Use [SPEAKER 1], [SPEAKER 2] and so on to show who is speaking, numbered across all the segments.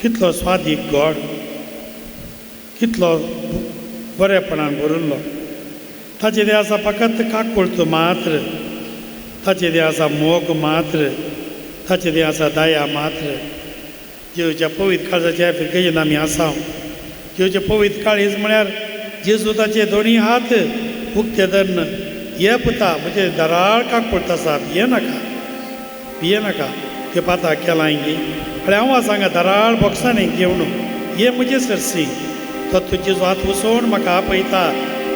[SPEAKER 1] कितलो स्वादीक गोड, कितलो बरेपणान भरिल्लो. ताचे ते आसा फकत काकुळतो मात्र, ताचे ते आसा मोग मात्र, ताचे ते आसा दया मात्र. जेवच्या पवित्र काळजाच्या फिरकेन आमी आसा. जेवचे पवित्र काळीज म्हळ्यार जेजू ताचे दोनी हात उक्ते धरून ये पुता म्हणजे दराळ काकुळत आसा, भिये नाका ते पाता केलांगी. आणि हांव सांगा दराळ बॉक्सान घेवन ये म्हजे सरसी. तो तुजे हात उसोवन म्हाका आपयता,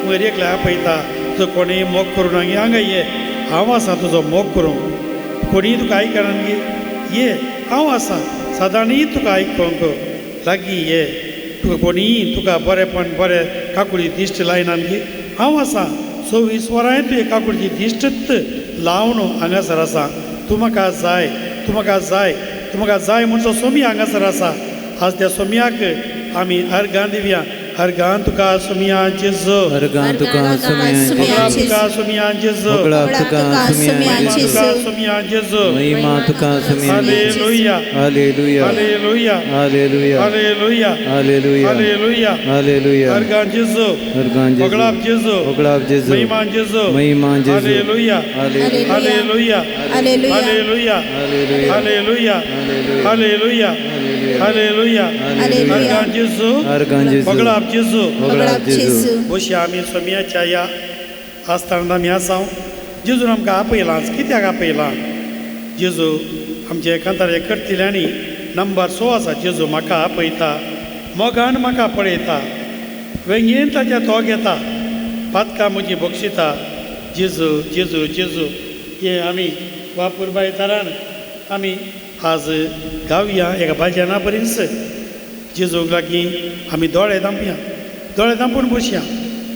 [SPEAKER 1] वयर एकल्या आपयता. तुजो कोणीय मोग करून हांगा ये, हांव आसा तुजो मोग करूं. कोणीय तुका आयकना गे, ये हांव आसा सदांच तुका आयकोंक लागीं ये. तुका कोणीय तुका बरेपण बरें काकुळी दिश्ट लायना गे, हांव आसा. 24 वरांय तुवें काकुळची दिश्टच लावन हांगासर आसा. तूं म्हाका जाय, तूं म्हाका जाय, तूं म्हाका जाय म्हणचो सोमी हांगासर आसा. आज त्या सोमयाक आमी अर्गां दिवया. अर्गां तुका सोमया जेजू,
[SPEAKER 2] अर्गां तुका
[SPEAKER 1] तुका सोमया जेजू, सोमया जेजू.
[SPEAKER 2] महिमा तुका सोमया.
[SPEAKER 1] Hallelujah,
[SPEAKER 2] hallelujah,
[SPEAKER 1] hallelujah,
[SPEAKER 2] hallelujah,
[SPEAKER 1] hallelujah,
[SPEAKER 2] hallelujah,
[SPEAKER 1] hallelujah,
[SPEAKER 2] hallelujah.
[SPEAKER 1] अर्गां जेजू,
[SPEAKER 2] अर्गां जेजू,
[SPEAKER 1] बगळाप जेजू,
[SPEAKER 2] बगळाप जेजू,
[SPEAKER 1] महिमा जेजू,
[SPEAKER 2] महिमा जेजू.
[SPEAKER 1] Hallelujah,
[SPEAKER 2] hallelujah,
[SPEAKER 1] hallelujah,
[SPEAKER 2] hallelujah,
[SPEAKER 1] hallelujah,
[SPEAKER 2] hallelujah,
[SPEAKER 1] hallelujah,
[SPEAKER 2] hallelujah,
[SPEAKER 1] hallelujah, hallelujah. अर्गां जेजू,
[SPEAKER 2] अर्गां जेजू,
[SPEAKER 1] बगळाप जेजू.
[SPEAKER 2] बगळाप जेजू.
[SPEAKER 1] अशी आमी सोमयाच्या ह्या आस्थानांत आमी आसा. जेजून आमकां आपयलां. कित्याक आपयलां? जेजू आमचे कांतारे करतल्यांनी नंबर 6 आसा. जेजू म्हाका आपयता, मोगान म्हाका पळयता, वेंगेन ताच्या तो घेता, पातकां म्हजी बक्षिता. जेजू जेजू जेजू हे आमी वापूरबाय तरान आमी आज गावया एका भाजना परिस. जेजूक लागीं आमी दोळे धांपया, दोळे धांपून बसया.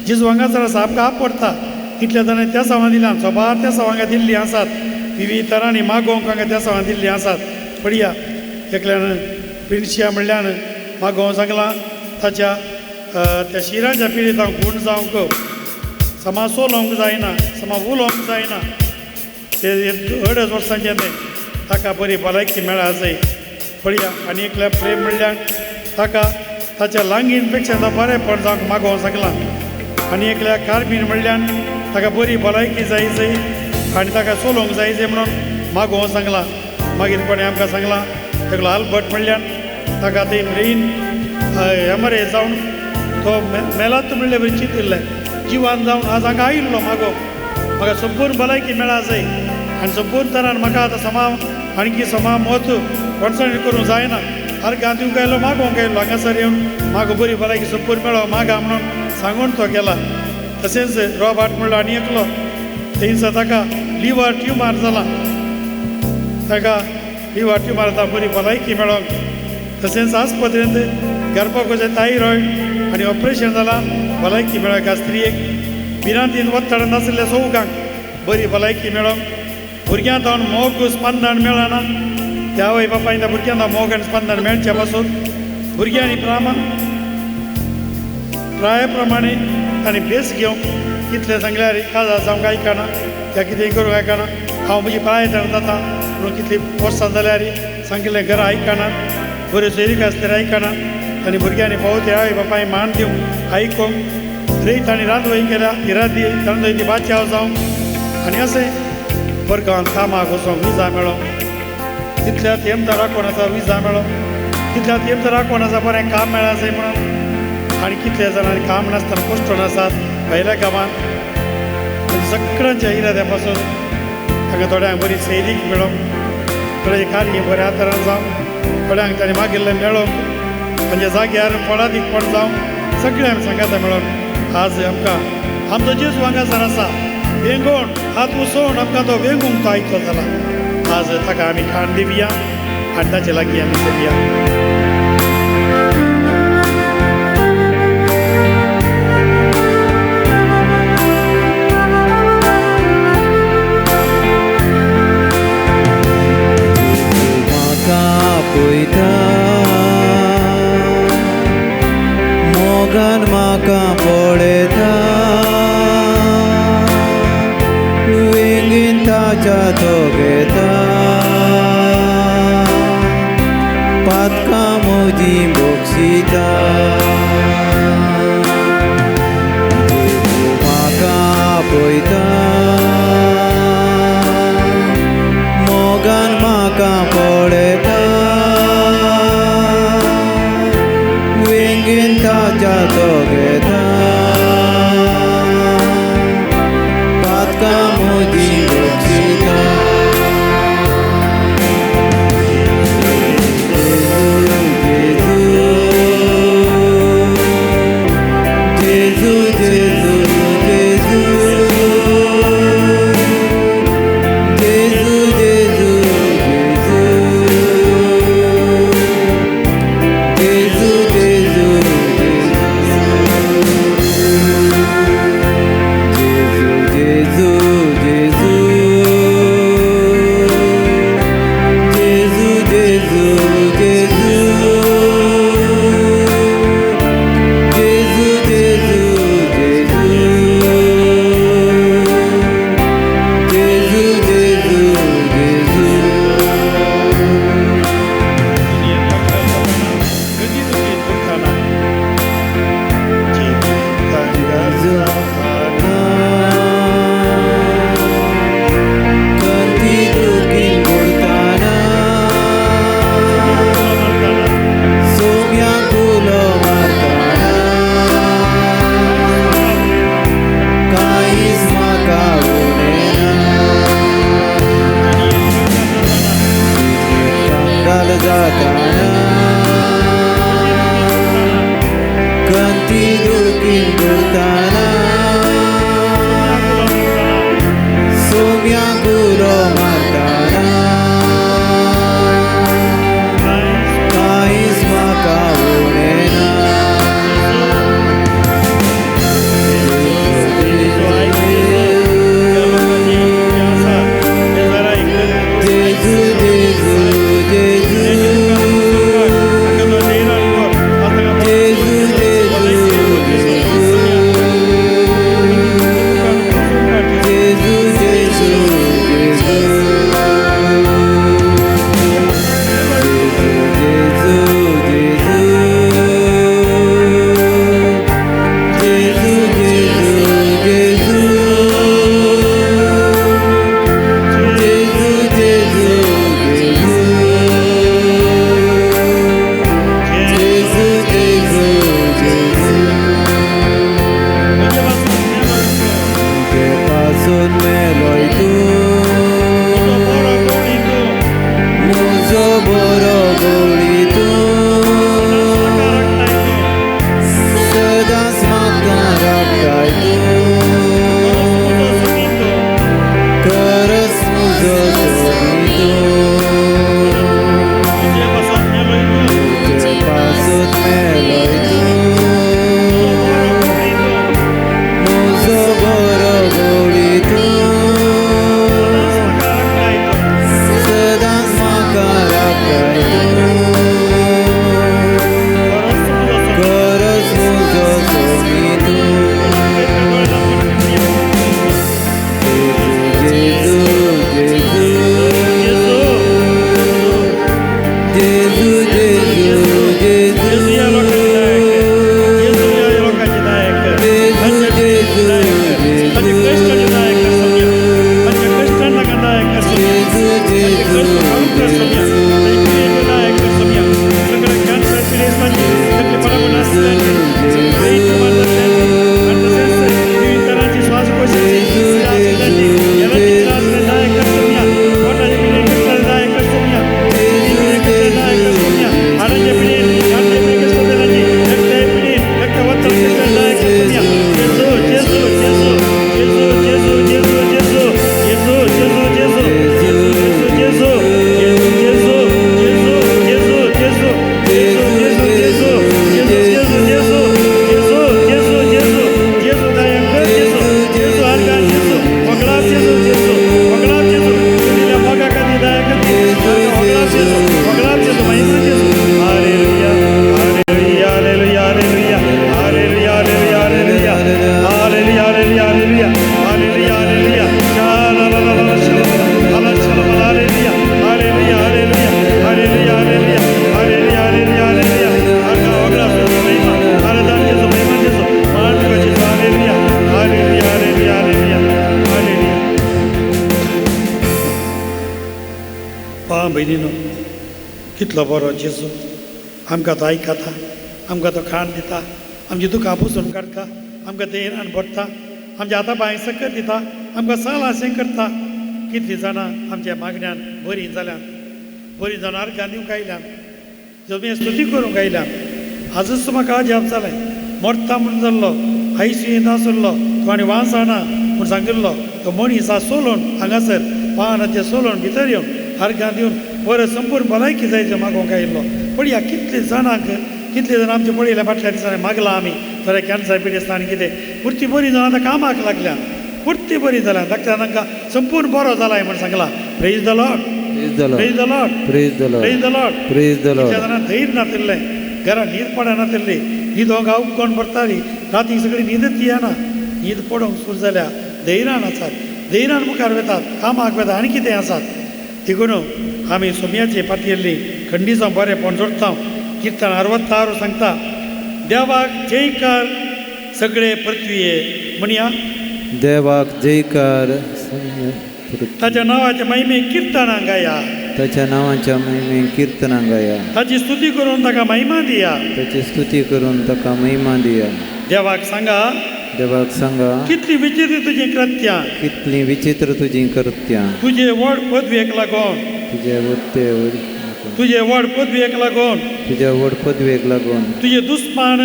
[SPEAKER 1] जेजू हांगासर आसा, आमकां आपडटा. कितल्या जाणांनी त्या सावां दिल्यां, सोबार त्या सावांक दिल्लीं आसात. विविध तरांनी मागोवंक हांगा त्या सावां दिल्लीं आसात. पळया, एकल्यान प्रिन्सिया म्हणल्यान मागोवंक सांगलां ताच्या त्या शिराच्या पिळेंत हांव गूण जावंक, समा सोलोवंक जायना, समा उलोवंक जायना. ते 2.5 वर्सांचे ताका बरी भलायकी मेळा जाय. पळया, आनी एकल्या प्रेम म्हणल्यान ताका ताच्या लांग इन्फेक्शनाचो बरेपण जावंक मागोवंक सांगलां. आनी एकल्या कार्बीन म्हणल्यान ताका बरी भलायकी जाय आनी ताका सोलोवंक जाय म्हणून मागोवंक सांगलां. मागीर कोणें आमकां सांगलां एकलो आल्बर्ट म्हणल्यान ताका ते ब्रेन एमआरआय जावन तो मेलात म्हणले बरी चिंतिल्लें, जिवान जावन आज हांगा आयिल्लो मागो. म्हाका संपूर्ण भलायकी मेळा जाय आनी संपूर्ण तरान म्हाका आतां समा आणकी समा मत कॉन्सन्ट्रेट करूंक जायना. अर्गां दिवंक आयलो, मागोवंक आयलो. हांगासर येवन म्हाका बरी भलायकी संपूर्ण मेळो मागा म्हणून सांगून तो गेला. तशेंच रॉबर्ट म्हणलो आनी एकलो, थंयसर ताका लिवर ट्युमर जाला, ताका लिवर ट्युमर जाता बरी भलायकी मेळोंक. तशेंच आस्पत्रेंत गर्भकोशाचें थायरॉयड आनी ऑपरेशन जालां भलायकी मेळोंक. स्त्रीयेक भिरांतीन वत्तड नाशिल्ल्या चौगांक बरी भलायकी मेळोंक. भुरग्यां जावन मोग स्पंदन मेळना, त्या आवय बापायन त्या भुरग्यांना मोग आनी स्पंदन मेळचे पासून भुरग्यांनी प्राया प्रमाणे तांणी बेस घेवंक कितले सांगल्यार काजार जावंक आयकना, त्या कितेंय करूंक आयकना. हांव म्हजी प्रायतण जाता म्हणून कितली वर्सां जाल्यार सांगिल्लें घरा आयकना, बऱ्यो सोयरीक आसल्यार आयकना. आनी भुरग्यांनी पावते आवय बापाय मान दिवंक आयकोंक रयत आनी रांदवय केल्या इरादी रांदवय ती बाच्याव जावंक. आनी अशें बरगांवांत कामाक वचोंक विजा मेळो. तितल्यात हेमदार राखोन आसा विजा मेळो. तितल्यात हेमदार राखोन आसा बरें काम मेळा जाय म्हणून. आनी कितले जाणांनी काम नासतना पोस्टोन आसात भायल्या गांवांत. सगळ्यांच्या इराद्या पासून तांकां थोड्यांक बरी सैरीक मेळोंक, थोडे कार्य बऱ्या तरान जावंक, थोड्यांक ताणें मागिल्लें मेळोंक, म्हणजे जाग्यार पडाधिकपण जावंक, सगळ्यांक सांगाता मेळोन आज आमकां आमचो जेजू हांगासर आसा. वेंगोवन हात उसोवन आमकां तो वेंगूंक तो आयकतो जाला. आज ताका आमी खाण दिवया आनी ताचे लागीं आमी चलया.
[SPEAKER 2] मोगान म्हाका पळयता, वेंगीन ताच्या तो घेता, पातकां मुझी मोक्षिता जेजू म्हाका पळयता मोगान म्हाका पळयता वेंगेन ताच्या तो घेता पातकां मुझी मोक्षिता
[SPEAKER 1] कितलो बरो जेजू आमकां तो आयकता, आमकां तो खाण दिता, आमची दुकां पुसून काडटा, आमकां देरान भरता, आमच्या हाता पांय सकत दिता, आमकां सालाशें करता. कितलीं जाणां आमच्या मागण्यान बरीं जाल्यात, बरीं जावन आर्गां दिवंक आयल्यात, जमये स्तुती करूंक आयल्यात. आजूच म्हाका अजाप जालें, मरता म्हणून जाल्लो, आयसीयूंत आसुल्लो, तो आनी वास ना म्हूण सांगिल्लो, तो मनीस आज सोलून हांगासर पानाचें सोलून भितर येवन आर्गां दिवन बरें संपूर्ण भलायकी जायचें मागोवंक आयिल्लो. पण ह्या कितले जाणांक, कितले जाण आमचे पळयल्या फाटल्या दिसांनी मागला आमी थोड्या कॅन्सर पिडेस्त आनी कितें, पुर्ती बरीं जावन आतां कामाक लागल्या, पुर्ती बरीं जाल्या, डॉक्टरान तांकां संपूर्ण बरो जालाय म्हूण सांगलां. Praise the Lord, praise the Lord,
[SPEAKER 2] Praise the Lord.
[SPEAKER 1] Praise the Lord.
[SPEAKER 2] Praise the Lord.
[SPEAKER 1] कितल्या जाणांक धैर्य नातिल्लें, घरान न्हीद पडनातिल्ली, न्हीद हो गांव कोण पडटाली, राती सगळी न्हीदच येना, न्हीद पडोंक सुरू जाल्या, धैर्यान आसात, धैर्यान मुखार वतात, कामाक वतात आनी कितें आसात. देखून आमी सोमयाचे पातयेल्ली खंडीचो बरेंपण जोडटा. किर्तन 66 सांगता, देवाक जयकार सगळे पृथ्वीये म्हणया,
[SPEAKER 2] देवाक जयकार,
[SPEAKER 1] ताच्या नांवाच्या महिमे किर्तनां गाया,
[SPEAKER 2] ताच्या नांवाच्या महिमे कीर्तनां गाया,
[SPEAKER 1] ताची स्तुती करून ताका महिमा दिया.
[SPEAKER 2] ताची स्तुती करून ताका महिमा दिया.
[SPEAKER 1] देवाक सांगा,
[SPEAKER 2] देवाक सांगा,
[SPEAKER 1] कितली विचित्र तुजी कृत्यां,
[SPEAKER 2] कितली विचित्र तुजी कृत्यां,
[SPEAKER 1] तुजे व्हड पदवेक लागून,
[SPEAKER 2] तुझ्या वरते
[SPEAKER 1] तुजे व्हड पदवेक लागून,
[SPEAKER 2] तुझ्या व्हड पदवेक लागून,
[SPEAKER 1] तुजे दुस्मान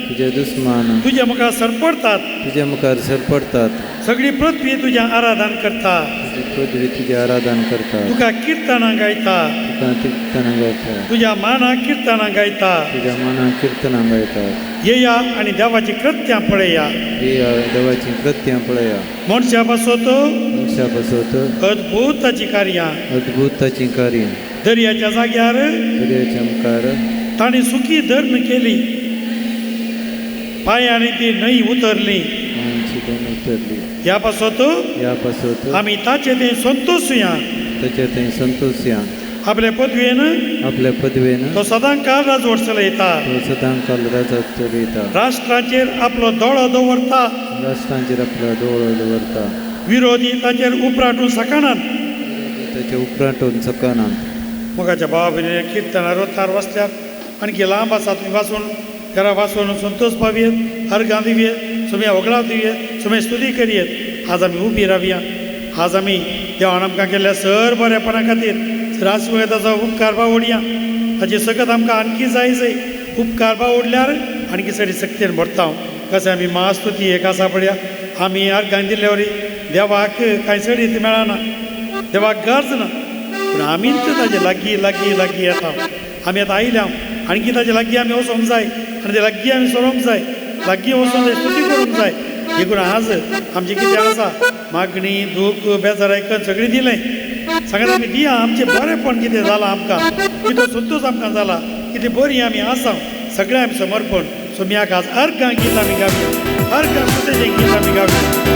[SPEAKER 2] तुझे दुस्मान
[SPEAKER 1] तुज्या मुखार सरपडतात,
[SPEAKER 2] तुझ्या मुखार सरपडतात,
[SPEAKER 1] सगळी पृथ्वी तुजें आराधन करता,
[SPEAKER 2] तुझी पदवी तुझे आराधन करतात,
[SPEAKER 1] तुका किर्तनां गायता,
[SPEAKER 2] तुका कीर्तनां गायतात,
[SPEAKER 1] तुज्या मानाक किर्तनां गायता.
[SPEAKER 2] तुझ्या मनात कीर्तनां गायतात.
[SPEAKER 1] येया आनी देवाची कृत्यां पळया.
[SPEAKER 2] ही देवाची कृत्यां पळया.
[SPEAKER 1] मनशा पासत
[SPEAKER 2] मनशा बसवत
[SPEAKER 1] अद्भुत ताची कार्यां,
[SPEAKER 2] अद्भुत ताची कार्य.
[SPEAKER 1] दर्याच्या जाग्यार
[SPEAKER 2] दर्याच्या मुखार
[SPEAKER 1] ताणी सुखी धर्म केली, पांयांनी ती न्हंय उतरली.
[SPEAKER 2] आमची दोन उतरली.
[SPEAKER 1] ह्या पासत
[SPEAKER 2] या पासत
[SPEAKER 1] आमी ताचे थंय संतोशुया.
[SPEAKER 2] ताच्या थंय संतोशया.
[SPEAKER 1] आपल्या पदवेन
[SPEAKER 2] आपल्या पदवेन
[SPEAKER 1] तो सदां काळ राजवट चलयता,
[SPEAKER 2] तो सदां काल राजत चलयता.
[SPEAKER 1] राष्ट्राचेर आपलो दोळो दवरता,
[SPEAKER 2] राष्ट्रांचेर आपला दोळो दवरता.
[SPEAKER 1] विरोधी ताचेर उपराटून सकानात.
[SPEAKER 2] ताच्या उपरांतून सकानात.
[SPEAKER 1] मोगाच्या भावा भयणी किर्तनां रोतार वसल्यात, आणखी लांब आसा, तुमी वाचून घरा वाचून संतोश पावयेत, अर्गां दिवयेत, सोम्या वगडाव दिवयेत, सोम्या स्तुती करियेत. आज आमी उबी रावया. आज आमी देवान आमकां केल्ल्या सर बरेपणा खातीर राजवेदाचो उपकार बावडया. ताचे सकत आमकां आणखी जाय जाय उपकार बावडल्यार आणखी सडी सक्तीन भरता. कशें आमी महास्तुती एक आसा पळया, आमी अर्गां दिल्ल्या वरी देवाक कांय सडीत मेळना, देवाक गरज ना, पूण आमीच ताजे लागीं लागीं लागीं येता. आमी आतां आयल्या, आणखी ताजे लागीं आमी वचोंक जाय, आनी ते लागीं आमी सरोंक जाय, लागीं वचून स्तुती करूंक जाय. देखून आज आमचें कितें आसा, मागणी दूख बेजार आयकन सगळें दिलें. सांगात आमी दिया, आमचें बरेंपण कितें जालां आमकां, कितें संतोश आमकां जाला, कितें बरीं आमी आसा, सगळें आमी समर्पण सोम्याक आज अर्गां गीत आमी गावया, अर्गां स्तुतेचें गीत आमी गावया.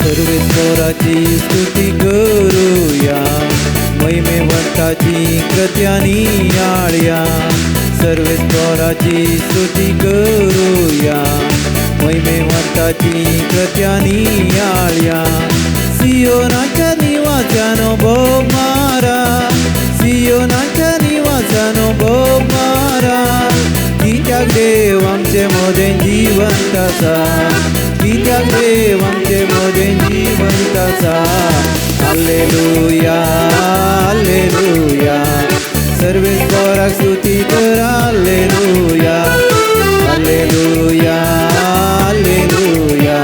[SPEAKER 2] सर्वेश्वराची स्तुती करूया, महिमेवंताची कृत्यानी आळया. सर्वेश्वराची स्तुती करूया, महिमेवंताची कृत्यानी आळया. सियोनाच्या निवासानो भोव मारा, सियोनाच्या निवासानो भोव मारा. कित्याक देव आमचे मोदें जिवंत आसा, कित्याक देव आमचे मोदें जिवंत आसा. हाल्लेलुया, हाल्लेलुया. सर्वेश्वराक स्तुती कर, हाल्लेलुया, हाल्लेलुया, हाल्लेलुया.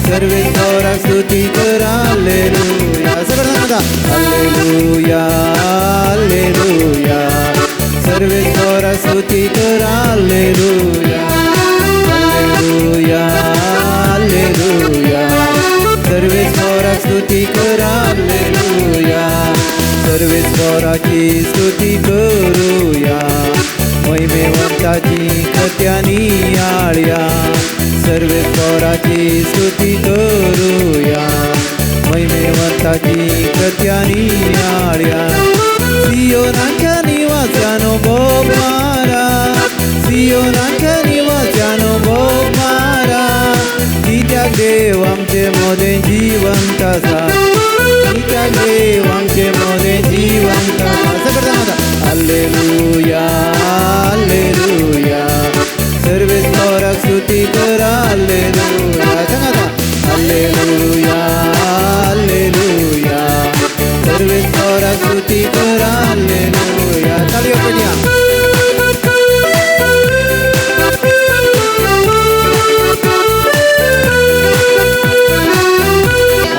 [SPEAKER 2] सर्वेश्वराक स्तुती कर, हाल्लेलुया. सगळं सांगा, हाल्लेलुया, हाल्लेलुया. सर्वेश्वराक स्तुती कर, हाल्लेलुया, हाल्लेलुया, हाल्लेलुया. सर्वे सर्वेश्वराची स्तुती करूया महिमेवंताची कृत्यानी आळ्या सर्वेश्वराची स्तुती करूया महिमेवंताची कृत्यानी आळ्या सियोनाच्या निवास्यानो भोग मारा सियोनाच्या निवास्यानो भोग मारा तिच्या देव आमचे मोदे जिवंत असा तिच्या देव आमचे मोदे जिवंत असा हालेलुया हालेलुया सर्वेश्वराक स्तुती करा हालेलुया सांगा हालेलुया हालेलुया सर्वेश्वराक स्तुती करा हालेलुया तालियों पडया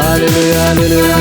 [SPEAKER 2] हालेलुया हालेलुया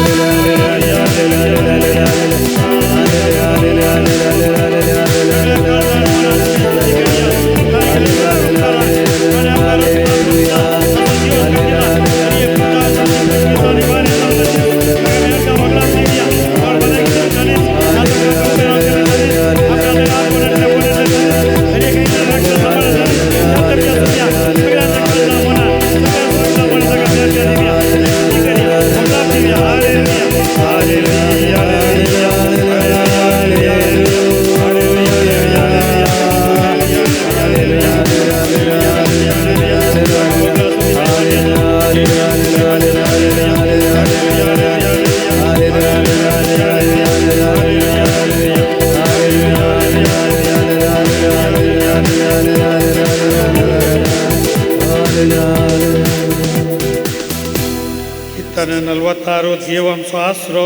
[SPEAKER 1] कीर्तन 46 देव आमचो आसरो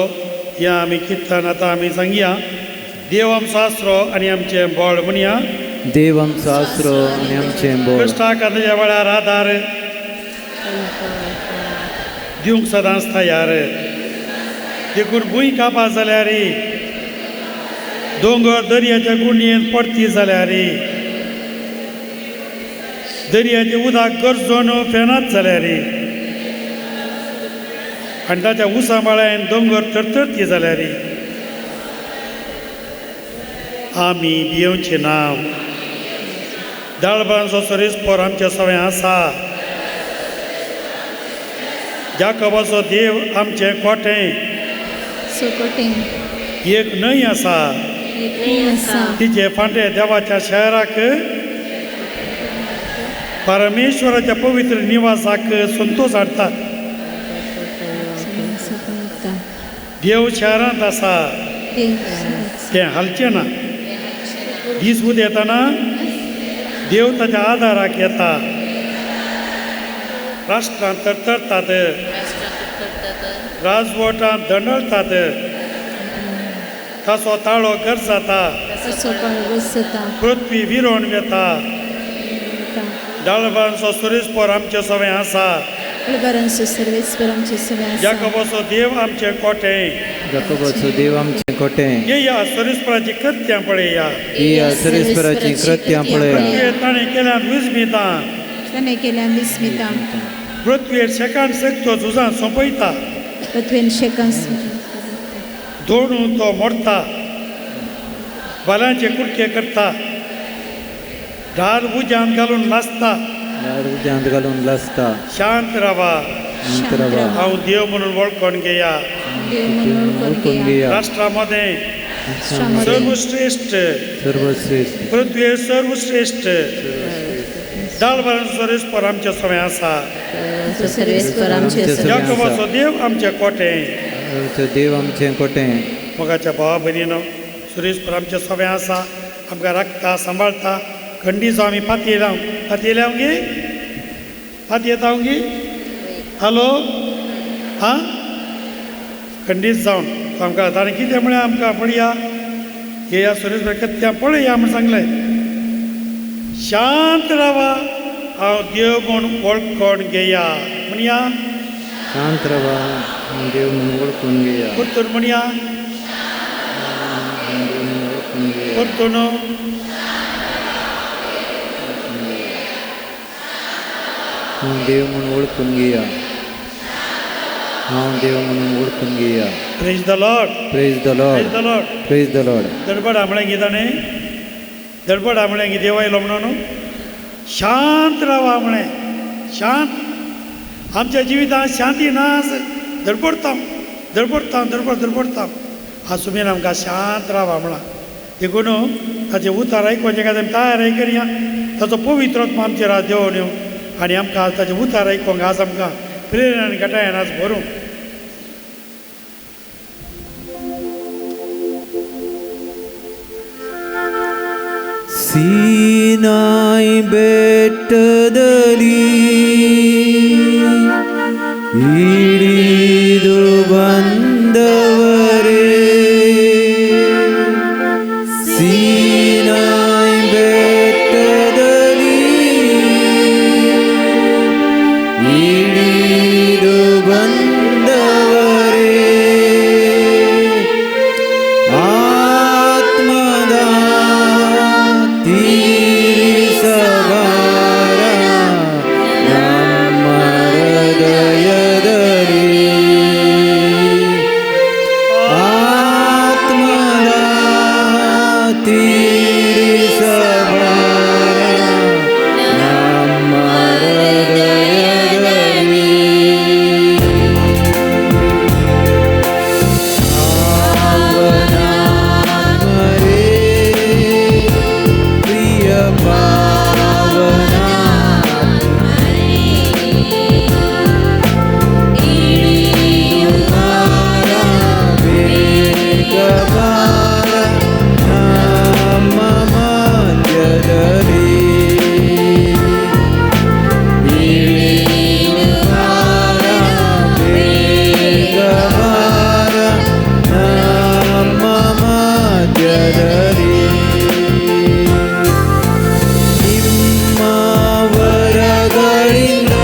[SPEAKER 1] या आमी कीर्तन आतां आमी सांगया देव आमचो आसरो आनी आमचें बळ म्हणया
[SPEAKER 2] देव आमचो आसरो आनी आमचें बळ
[SPEAKER 1] कश्टा कांताच्या वेळार आदार दिवंक सदांच तयार देखून भूंय कापा जाल्यार दोंगर दर्याच्या गुंडयेंत पडटी जाल्यार दर्याचें उदक गरजून फेनात जाल्यार आनी ताच्या उसामाळ्यान दोंगर तरतरती जाल्यार आमी भियेवचें नांव दाळबांचो सरीसपोर आमच्या सवय आसा जाकोबाचो देव आमचें कोटें एक न्हंय आसा तिचे फांटे देवाच्या शहराक परमेश्वराच्या पवित्र निवासाक संतोश हाडटात देव शहरांत आसा तें हालचें ना दीस उद येताना देव ताच्या आदाराक येता राष्ट्रांत तरतरतात राजवटांत दंडळटात ताचो ताळो गरजता पृथ्वी विरोण वेता दाळबांचो सुरेस्पोर आमचे सवय आसा जाकोबाचो देव आमचें कोटें
[SPEAKER 2] जाकोबाचो देव आमचें कोटें
[SPEAKER 1] येया सुरेस्पोराची कृत्यां पळया
[SPEAKER 2] येया सुरेस्पोराची कृत्यां पळया
[SPEAKER 1] ताणें केल्यान विस्मितां पृथ्वीर शेकान सकतो झुजां सोंपयता दोडून तो मोडता बलांचे कुडके करता ढाल उज्यांत घालून लासता शांत रावा हांव देव म्हणून वळखून घेया राष्ट्रामध्ये सर्वश्रेष्ठ पृथ्वीर सर्वश्रेष्ठ दाळबांचो सरीसपोर आमचे सवय आसा जाकोबाचो देव आमचें कोटें
[SPEAKER 2] देव आमचें कोटें
[SPEAKER 1] मोगाच्या भावा भयणीनो सुरेस्पोर आमचे सवय आसा आमकां राखता सांबाळता खंडीचो आमी पाती येयल्या गे पाती येता गे हॅलो हां खंडीत जावन आमकां ताणें कितें म्हळें आमकां पळया येया सुरेस्पोर कृत्यां पळया म्हूण सांगलें शांत रावा हांव देव म्हूण वळखून घेया म्हणया
[SPEAKER 2] शांत रावा हांव देव म्हूण वळखून घेया
[SPEAKER 1] परतून म्हणया परतून
[SPEAKER 2] देव म्हणून वळखून घेया हांव देव म्हणून ओळखून घेया.
[SPEAKER 1] Praise the Lord.
[SPEAKER 2] Praise the Lord.
[SPEAKER 1] Praise the Lord.
[SPEAKER 2] Praise the Lord.
[SPEAKER 1] दडबड आमळ्यांगी ताणें दडबड आमळ्यांगी देव आयलो म्हणून शांत रावा म्हणे. शांत आमच्या जिवितांत शांती ना धडपडता धडपडता धडपडता आज सुमेन आमकां शांत रावा म्हणा. देखून ताचे उतार आयकोवचे खातीर आमी तयार करया. ताचो पवित्र आत्मा आमचेर आज देंवन येवं आनी आमकां ताचे उतार आयकोंक आज आमकां प्रेरणा आनी घटायन आज भरूं.
[SPEAKER 2] ಸೀನಾಯ್ ಬೆಟ್ಟದಲ್ಲಿ ಹಿಡಿದು ಬಂದವರೇ, ಸೀನಾಯ್ ಬೆಟ್ಟದಲ್ಲಿ ಹಿಡಿದು ಬಂದವರೇ, ಆತ್ಮದ ತೀರಿಸಬಾರ ನಮ್ಮ ಹೃದಯದಲ್ಲಿ, ಆತ್ಮದ ತೀರಿಸಬಾರ ನಮ್ಮ ಹೃದಯದಲ್ಲಿ. ಪಾವನಾತ್ಮರೇ, ಪ್ರಿಯ ಪಾವನಾತ್ಮರೇ, ಇಳಿದು ಬಾರ, ಬೇಗ ಬಾರ ನಮ್ಮ ಮಧ್ಯದಲ್ಲಿ, ಇಳಿದು ಬಾರ, ಬೇಗ ಬಾರ ನಮ್ಮ ಮಧ್ಯದಲ್ಲಿ. ನಿಮ್ಮ ವರಗಳಿಂದ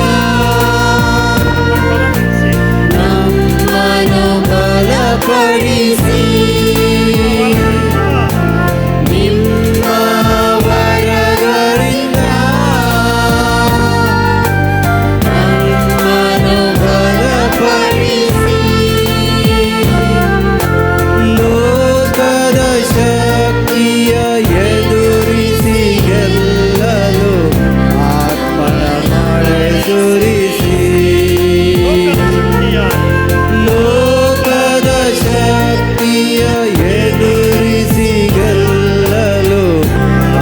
[SPEAKER 2] ನಮ್ಮನ್ನು ಬಲಪಡಿಸಿ, ನಿಮ್ಮ ವರಗಳಿಂದ ನಮ್ಮನ್ನು ಬಲಪಡಿಸಿ, ಲೋಕದ ಶಕ್ತಿಯ ಎದುರಿಸಿ ಗೆಲ್ಲಲು ಆತ್ಮನ ಮಳೆ ಸುರಿಸಿ, ಲೋಕದ ಶಕ್ತಿಯ ಎದುರಿಸಿ ಗೆಲ್ಲಲು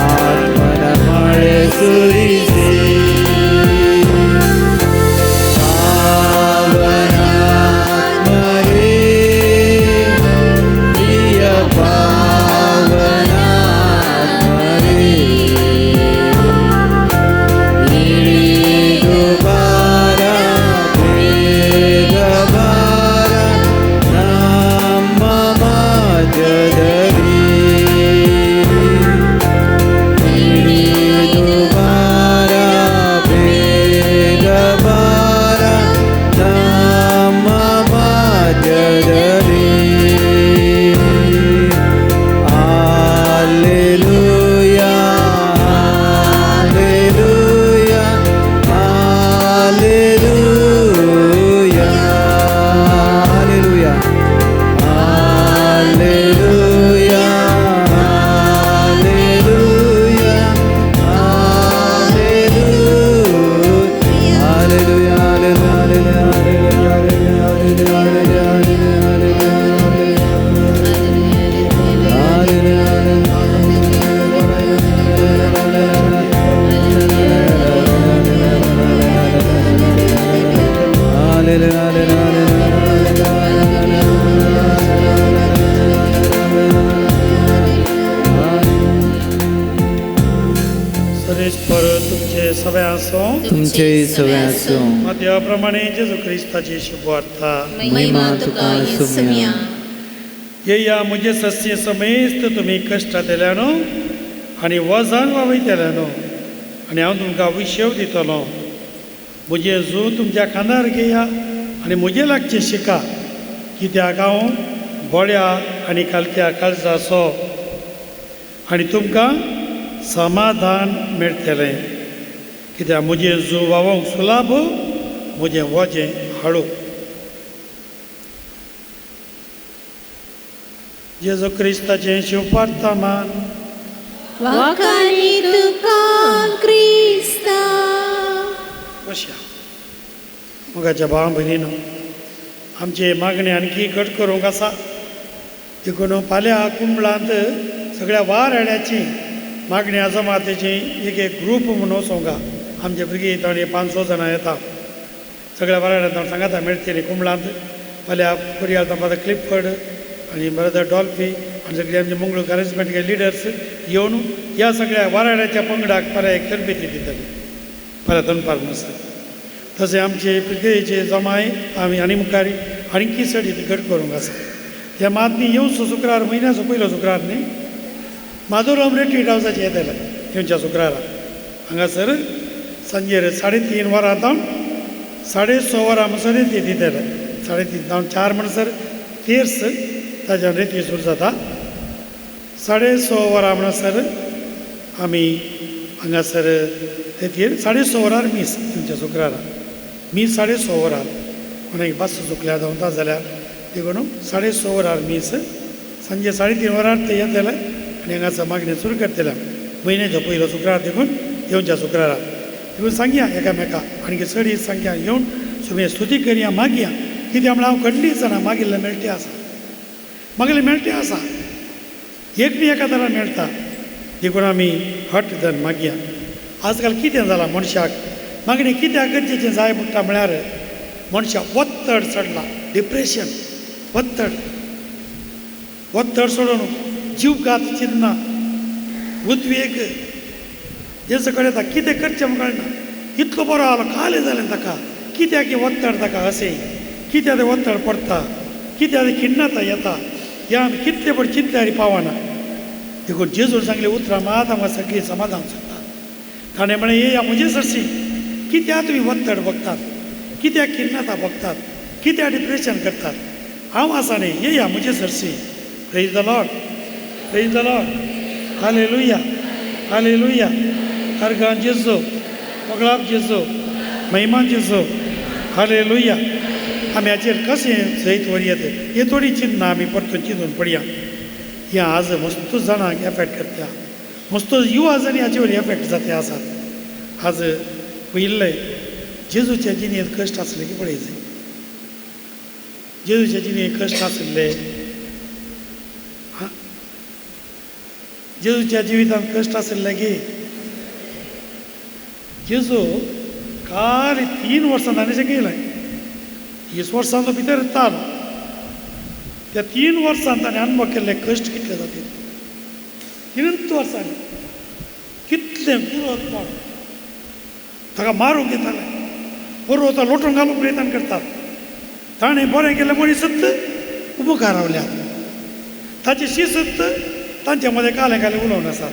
[SPEAKER 2] ಆತ್ಮನ ಮಳೆ ಸುರಿಸಿ, ಪಾವನಾತ್ಮರೇ, ಪ್ರಿಯ ಪಾವನಾತ್ಮರೇ, ಇಳಿದು ಬಾರ, ಬೇಗ ಬಾರ ನಮ್ಮ ಮಧ್ಯದಲ್ಲಿ, ಇಳಿದು ಬಾರ, ಬೇಗ ಬಾರ ನಮ್ಮ ಮಧ್ಯದಲ್ಲಿ. Alleluia, alleluia, alleluia, alleluia, alleluia, alleluia, alleluia,
[SPEAKER 1] Suresh पर तुमचे सगळ्यांचो
[SPEAKER 2] तुमचे सगळ्यांचो
[SPEAKER 1] देवा प्रमाणे जेजू क्रिस्ताची शुभवार्ता.
[SPEAKER 3] महिमा तुका येसुव्या.
[SPEAKER 1] येया मुझे सस्य समेस्त तुम्ही कश्टांत येयल्यानो आनी वजान वावयतेल्यानो आनी हांव तुमकां विशेव दितलो. मुझे जू तुमच्या खांदार घेया आनी मुझे लागचे शिका, कित्याक हांव बोड्या आनी कालत्या काळजाचो आनी तुमकां समाधान मेळटलें. कित्याक मुझे जू वावोंक सुलाभ, मुझे वजें हाडू. जेजू क्रिस्ताचें शिवपार्तमान
[SPEAKER 3] वाखाणी तुका क्रिस्ता.
[SPEAKER 1] कशा मगाच्या भाव भयणीनो, आमचे मागणे आणखी घट करूंक आसा. देखून फाल्यां कुंबळांत सगळ्या वाराड्याची मागणी आसा मातेची एक ग्रूप म्हणून वचोंका. आमचे भुरगीं येता आनी 500 जाणां येता. सगळ्या वाराड्यांत सांगाता मेळटली कुंबळांत. फाल्यां कुरियाल तांपाता क्लिपफर्ड आनी ब्रदर डॉल्फी आनी सगळे आमचे मंगळूर कॅरिस्मॅटीक लिडर्स येवन ह्या सगळ्या वाराड्याच्या पंगडाक फाल्यां एक तरबेती दितली फाल्यां दनपार म्हणसर. तशें आमचे पिळगेचे जमाय आमी आनी मुखारी आणखी सडी घट करूंक आसा. ह्या मातनी येवचो शुक्रार म्हयन्याचो पयलो शुक्रार न्ही, माधुरम रेट्रीट हावसाचे येतले येवच्या शुक्रारा. हांगासर सांजेर 3:30 वरां जावन 6:30 वरां म्हणसर रेती दितले. 3:30 जावन 4 म्हणसर फेर्स ताच्यान रेती सुरू जाता. 6:30 वरां म्हणसर आमी हांगासर रेतीर 6:30 वरार मीस तुमच्या शुक्रारा. मीस 6:30 वरार. कोणाक बस चुकल्या 2 तास जाल्यार देखून 6:30 वरार मीस. सांजे 3:30 वरार ते येतले आनी हांगासर मागणी सुरू करतले. म्हयन्याचो पयलो शुक्रार देखून येवच्या शुक्रारा. देखून सांगया एकामेका आणखी चड सांगया येवन सुमे स्तुती करया मागया. कित्याक म्हळ्यार हांव खंडीत जाणा मागिल्लें मेळटें आसा. मागिल्लें मेळटें आसा. एक न्ही एका तरान मेळटा. देखून आमी हट धरून मागया. आजकाल कितें जालां मनशाक मागणी कित्याक गरजेचें जाय पडटा म्हळ्यार मनशाक वत्तड चडला. डिप्रेशन, वत्तड सोडून जीवघात चिंतना, उद्वेग हे सगळें येता. कितें करचें म्हाका कळना. इतलो बरो आलो काले जालें ताका. कित्याक हें वत्तड ताका अशें, कित्याक तें वत्तड पडटा, कित्याक तें खिन्नता येता हें आमी कितले पड चिंतल्यार पावना. देखून जेजून सांगलें उतरां मात आमकां सगळीं समाधान जाता. ताणें म्हळें येया म्हजे सरशी. कित्याक तुमी वत्तड बगतात, कित्याक खिन्नता बगतात, कित्याक डिप्रेशन करतात. हांव आसा न्ही, येया म्हजे सरशी. Praise the Lord, praise the Lord. Hallelujah, hallelujah. अर्गां जेजू, वगळाप जेजू, महिमा जेजू. हालेलुया. आमी हाचेर कशें सयत वरयत हें थोडी चिंतना आमी परतून चिंतून पडया. हें आज मस्त जाणांक एफेक्ट करता. मस्त युवा जणी हाचे वरवीं एफेक्ट जाते आसात. आज पयले जेजूच्या जिणेंत कश्ट आसले की पळयचे. जेजूच्या जिणेंत कश्ट आसले. जेजूच्या जिवितांत कश्ट आसले गे. जेजू काल 3 वर्सां ताणें गेलें. 30 वर्सांचो भितर तालो. त्या 3 वर्सांत ताणें अनुभव केल्ले कश्ट कितले जाते. 3 वर्सांनी कितलें विरोधपण. ताका मारूंक येताले, बरो वता लोटून घालूंक प्रयत्न करतात. ताणें बरें केलें मनीसच मुखार रावल्यात. ताची शिस्त तांचे मदें काले काले उलोवन आसात.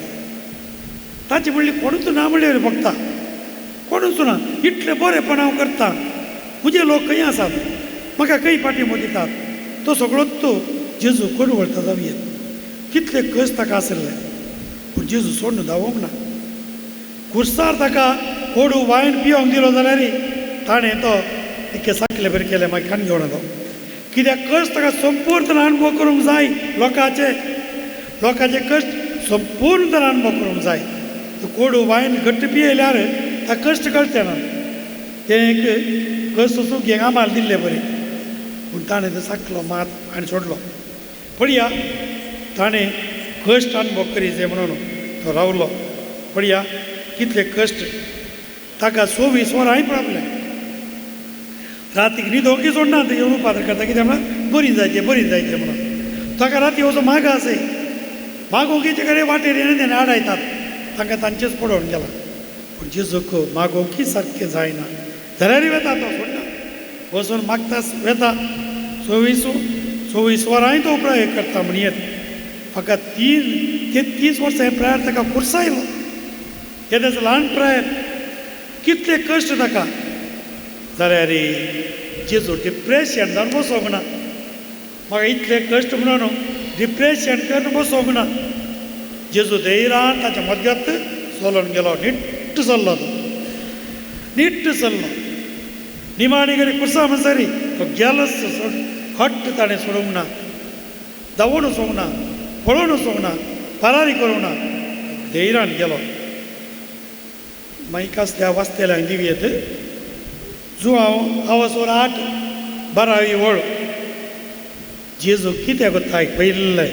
[SPEAKER 1] ताची म्हणली कोणूच ना म्हणल्यार बगता, कोणूच ना. इतलें बरेंपण हांव करता, म्हजे लोक खंय आसात, म्हाका खंय पाठिंबो दितात. तो सगळोच तो जेजू कोण वळटा जावयेत. कितले कश्ट ताका आसले पूण जेजू सोडून धांवोंक ना. खुर्सार ताका कोडू वायन पिवंक दिलो जाल्यार ताणें तो इतकें साकलें बरें केलें मागीर खाण घेवन येलो. कित्याक कश्ट ताका संपूर्ण अनुभव करूंक जाय. लोकांचे कश्ट संपूर्ण तरान अनुभव करूंक जाय. कोडू वायन घट्ट पियेल्यार ताका कश्ट कळचे ना. तें एक कश्ट सुख हें आम्हाला दिल्लें बरें. पूण ताणें तो साकलो मात आनी सोडलो. पळया ताणें कश्ट अनुभव करीचे म्हणून तो रावलो. पळया कितले कश्ट. ताका 24 वरांय प्रॉब्लेम. रातीक न्हिदोवंकय सोडना. ते येवन उपाद करता कित्याक म्हळ्यार बरी जायचें म्हणून. ताका राती वचो माग आसय. मागोवकीचे कडेन वाटेर येणें तेणें आडायतात. तांकां तांचेच पडोवन गेला. पूण जेजूक मागोवकी सारकें जायना जाल्यार वेता तो सोडना. वचून मागताच वेता. 24 वरांय तो प्रयोग करता म्हणयेत. फकत 33 वर्सां हें प्रायर ताका कुर्सायलो. केदेंच ल्हान प्रायर. कितले कश्ट ताका. जाल्यार जेजू डिप्रेशन जावन बसोंक ना. म्हाका इतले कश्ट म्हणून डिप्रेशन करून बसोंक ना. जेजू धैर्यान ताच्या मदगत चलोन गेलो. नीट चल्लो तो. नीट चल्लो. निमाणी करी कुर्सा म्हणसरी तो गेलोच. हट्ट ताणें सोडूंक ना. धांवून वचोंक ना, पळोवन वचोंक ना, परारी करूंक ना, धैर्यान गेलो. मागीर कसल्या वाचतेल्यांक दिवयेत जुवांव आवाजवर 8-12 वळ. जेजू कित्याक कोत्ताय पयलें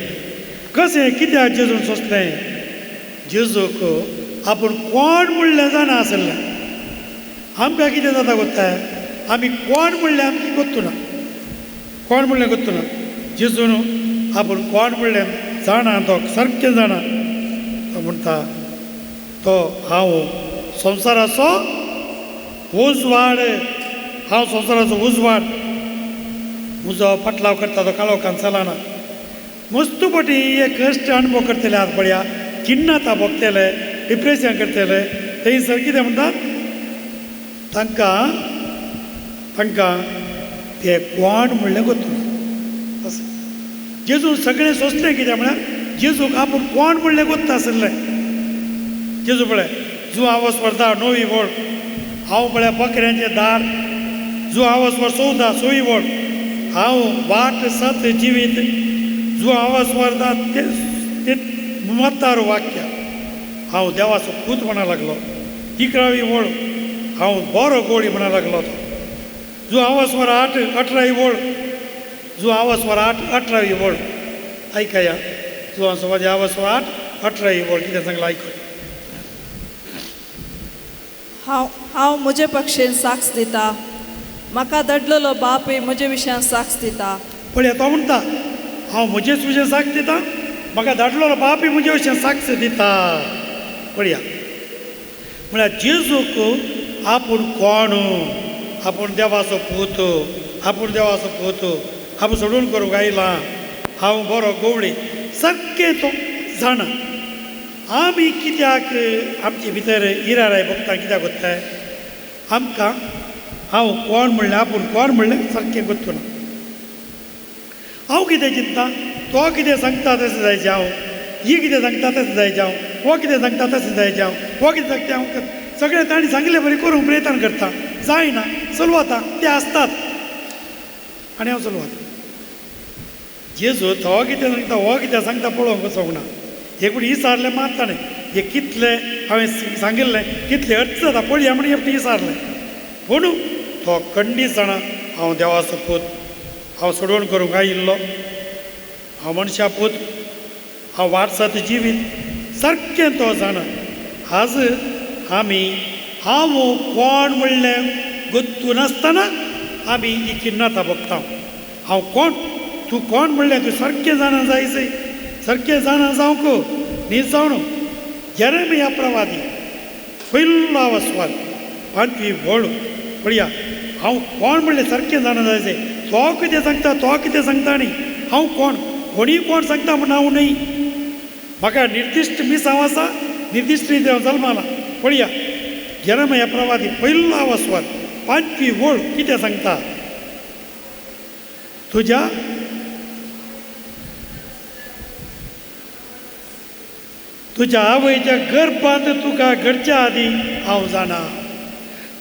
[SPEAKER 1] कशें कित्याक जेजून सोंसलें. जेजूक आपूण कोण म्हणलें जाणा आसलें. आमकां कितें जाता कोत्ताय आमी कोण म्हणलें आमकां गोत्तू ना, कोण म्हणलें गोत्तू ना. जेजून आपूण कोण म्हणलें जाणा, तो सारकें जाणा. तो म्हणटा तो हांव संवसाराचो उजवाड, हांव संवसाराचो उजवाड. म्हजो पटलाव करता तो काळोखान चलना. मस्त पटी हे कश्ट अणभव करतले आतां पळया, खिन्नता भोगतले, डिप्रेशन करतले. थंयसर कितें म्हणटात तांकां ते कोण म्हणलें गोत्तू ना. तशें जेजू सगळें सोंसलें कित्याक म्हळ्यार जेजूक आपूण कोण म्हणलें गोत्ता आसलें. जेजू पळय जू आवाज व्हरता 9 वळ, हांव पळय बकऱ्यांचें दार. जू आवाज वर 14 वळ, हांव वाट सत जिवीत. जो आवाज व्हरता ते मतदार वाक्य. हांव देवाचो पूत म्हणा लागलो. 11 वळ, हांव बरो गोडी म्हणा लागलो. तो जो आवाज वर 18 वळ, जो आवाज वर 18 वळ. आयकया जो आवाज वर 18 वळ कितें सांगलां आयकय.
[SPEAKER 4] हांव म्हजे पक्षेन साक्ष दिता, म्हाका धाडलेलो बापूय म्हजे विशयान साक्ष दिता.
[SPEAKER 1] पळया तो म्हणटा हांव म्हजेच विशयान साक्ष दिता, म्हाका धाडलेलो बापूय म्हजे विशयान साक्ष दिता. पळया म्हळ्यार जेजूक आपूण कोण, आपूण देवाचो पूत, आपूण देवाचो पूत, आपूण सोडून करूंक आयला, हांव बरो गवळी सारकें तो जाणा. आमी कित्याक आमचे भितर इराराय भोगता कित्याक कोत्ताय आमकां हांव कोण म्हणलें आपूण कोण म्हणलें सारकें गोत्तू ना. हांव कितें चिंत्ता तो कितें सांगता तशें जायचें हांव, ही कितें सांगता तशें जायचें हांव, हो कितें सांगता तशें जायचें हांव, हो कितें सांगता हांव सगळें तांणी सांगलें बरें करूंक प्रयत्न करता. जायना चलवता ते आसतात आनी हांव चलवता. जेजू तो कितें सांगता हो कितें सांगता पळोवंक वचोंक ना. एक पूण इसारलें मात ताणें हें कितलें हांवें सांगिल्लें कितलें अर्थ जाता पळया म्हणून हें इसारलें. पूण तो खंडीत जाणा हांव देवाचो पूत, हांव सोडवण करूंक आयिल्लो, हांव मनशा पूत, हांव वाटसात जिवीत सारकें तो जाणा. आज आमी हांव कोण म्हणलें गोत्तू नासतना आमी ही खिन्नता भोगता. हांव कोण, तूं कोण म्हणलें तूं सारकें जाणा जायचें, सारकें जाणा जावंक न्ही जावन. येरेमिया प्रवादी पयलो आवाज 5वी वळ. पळया हांव कोण म्हणलें सारकें जाणा जायचें. तो कितें सांगता तो कितें सांगता न्ही हांव कोण, कोणी कोण सांगता म्हण हांव न्ही. म्हाका निर्दिश्ट मिसांव आसा, निर्दिश्ट रितीन हांव जल्माला. पळया येरेमिया प्रवादी पयलो आवाज 5वी वळ कितें सांगता. तुज्या आवयच्या गर्भांत तुका घडच्या आदी हांव जाणा.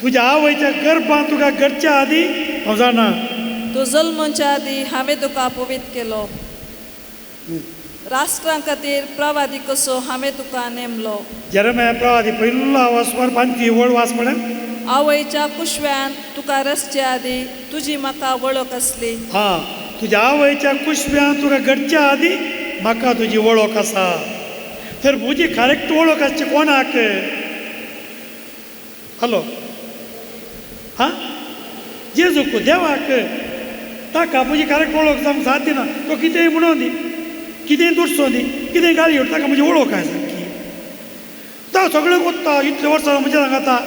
[SPEAKER 1] तुज्या आवयच्या गर्भांत तुका घडच्या आदी हांव जाणा.
[SPEAKER 4] तूं जल्मच्या आदी हांवें तुका पवित्र केलो. राष्ट्रां खातीर प्रवादी कसो हांवें तुका नेमलो.
[SPEAKER 1] येरेमिया प्रवादी पयलो आवाज 5वी वळ वाच म्हळ्यार
[SPEAKER 4] आवयच्या कुशव्यान तुका रसच्या आदी तुजी म्हाका वळख आसली.
[SPEAKER 1] हां तुज्या आवयच्या कुशव्यान तुका घडच्या आदी म्हाका तुजी वळख आसा. तर म्हजी करेक्ट वळख आसची कोणाक. हलो हां जेजूक देवाक. ताका म्हजी करेक्ट वळख जावंक साथ दिना. तो कितेंय म्हणून दी, कितेंय दुरसोन दी, कितेंय गाळी हाड, ताका म्हजी वळख आसा सारकी. तो सगळें कोत्ता इतलें वर्सां म्हजें सांगाता.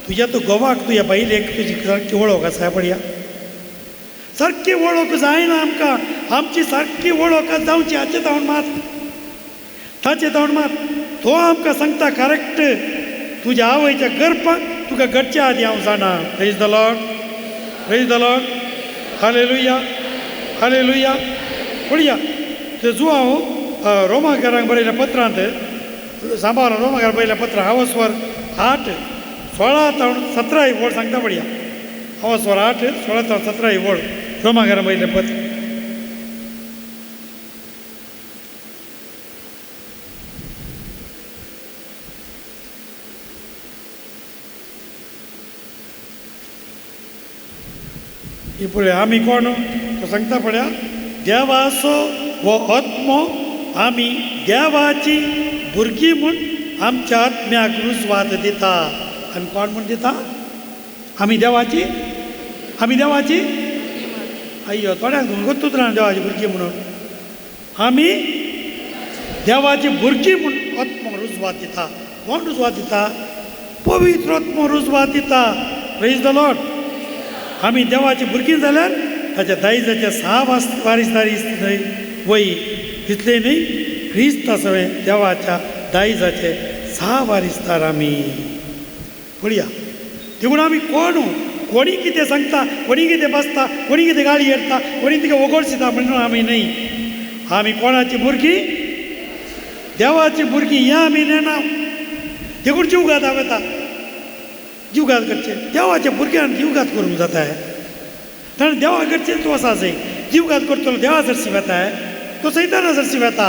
[SPEAKER 1] तुज्या तूं गोवाक तुज्या बायलेक तुजी सारकी वळख आसा. पळया सारकी वळख जायना आमकां. आमची सारकी वळख जावची हाचें तावन मात, ताचें तावन मात. तो आमकां सांगता करेक्ट तुज्या आवयच्या गर्भांत तुका घडच्या आदी हांव जाणा. Praise the Lord, praise the Lord, hallelujah, hallelujah. पळया जो हांव रोमाकारांक बरयल्या पत्रांत सांबाळा रोमाकार बरयल्या पत्र आवाजवर 8:16 वळ सांगता. पळया आवाजवर 8:16-17 वळ रोमाकारांक बरयलें पत्र. ती पळय आमी कोण तो सांगता पळया देवाचो हो आत्मो आमी देवाची भुरगीं म्हूण आमच्या आत्म्याक रुजवात दिता. आमी कोण म्हूण दिता? आमी देवाची अय्यो थोड्यांक गोतूच ना देवाची भुरगीं म्हणून. आमी देवाची भुरगीं म्हूण आत्मो रुजवात दिता. कोण रुजवात दिता? पवित्र आत्मो रुजवात दिता. Praise the Lord. आमी देवाची भुरगीं जाल्यार ताच्या दायजाचे 6 वारिसदारी वय तितले न्ही क्रिस्त सगळे देवाच्या दायजाचे 6 वारिसदार आमी. पळया देखून आमी कोण कोणी कितें सांगता, कोणी कितें बसता, कोणी कितें गाडी येता, कोणी तिका वगडसिता म्हणून आमी न्ही. आमी कोणाची भुरगीं? देवाची भुरगीं. हें आमी नेना. देखून जीवघात हांवें जीवघात करचे. देवाच्या भुरग्यान जीवघात करूंक जाता. ताणें देवा कडचेच वसा जाय. जीवघात करतलो देवा जर्सी वेता तो सैताना जर्सी वेता.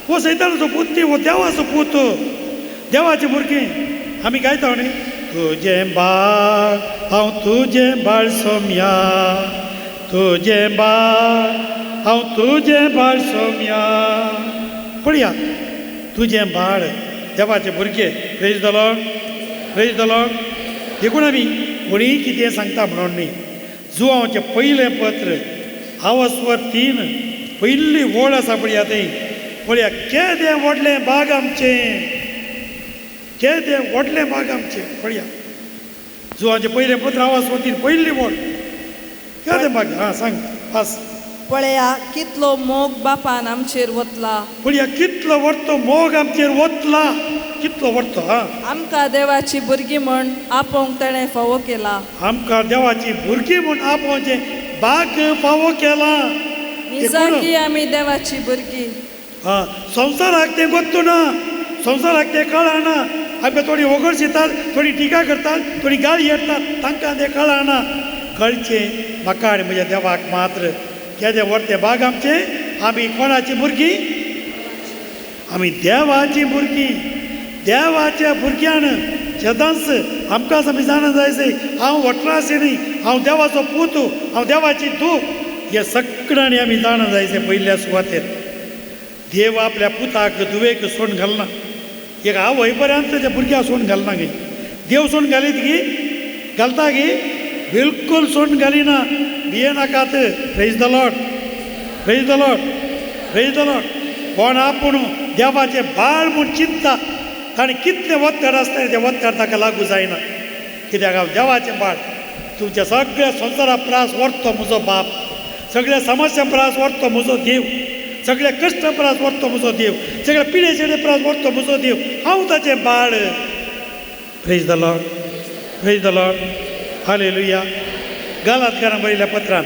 [SPEAKER 1] हो सैतानाचो पूत न्ही, हो देवाचो पूत. देवाचे भुरगीं आमी गायता न्ही तुजें बाळ हांव तुजें बाळ सोम्या, तुजें बाळ हांव तुजें बाळ सोम्या. पळया तुजें बाळ देवाचे भुरगे. Praise the Lord. Praise the Lord. देखून आमी कोणीय कितें सांगता म्हणून न्ही. जुवांचें पयलें पत्र आवास्वर 3 पयली वळ आसा पळया थंय. पळया केदें व्हडलें बाग आमचें, केदें व्हडलें बाग आमचें. पळया जुवांचें पयलें पत्र आवास्वर 3 पयली वळ केदें बाग. हां सांग पास.
[SPEAKER 4] पळया कितलो मोग बापान आमचेर वतला.
[SPEAKER 1] पळया कितलो व्हडतो मोग आमचेर वतला. कितलो व्हडतो. हां
[SPEAKER 4] आमकां देवाची भुरगीं म्हण आपोवंक ताणें फावो केला.
[SPEAKER 1] आमकां देवाची भुरगीं म्हूण आपोवचें बाग फावो केला.
[SPEAKER 4] निजाकी आमी देवाची भुरगीं.
[SPEAKER 1] हां संवसाराक तें गोत्तू ना, संवसाराक तें कळना. आमी थोडी वगडसितात, थोडी टिका करतात, थोडी गाळी येतात, तांकां तें कळना. कळचें म्हाका आनी म्हज्या देवाक मात्र. केदें व्हडतें बाग आमचें. आमी कोणाची भुरगीं? आमी देवाची भुरगीं. देवाच्या भुरग्यान सदांच आमकां आमी जाणा जायचें हांव वट्रासी न्ही, हांव देवाचो पूत, हांव देवाची धूव. हे सगळ्यांनी आमी जाणा जायचें पयल्या सुवातेर. देव आपल्या पुताक धुवेक सोडून घालना. एक आवय पर्यंत तेज्या भुरग्याक सोडून घालना गे. देव सोडून घालीत गी घालता गी बिलकुल सोडून घालिना. भियेनाकात. Praise the Lord. Praise the Lord. Praise the Lord. कोण आपूण देवाचें बाळ म्हूण चिंतता ताणें कितलें वत्तड आसता तें वत्तड ताका लागू जायना. कित्याक हांव देवाचें बाळ. तुमच्या सगळ्या संवसारा प्रास व्हरतो म्हजो बाप. सगळ्या समस्या प्रास व्हरतो म्हजो देव. सगळ्या कश्ट प्रास व्हरतो म्हजो देव. सगळ्या पिडे चिडे प्रास व्हरतो म्हजो देव. हांव ताचें बाळ. Praise the Lord. Praise the Lord. Hallelujah. गालातकारां बरयल्या पत्रांत,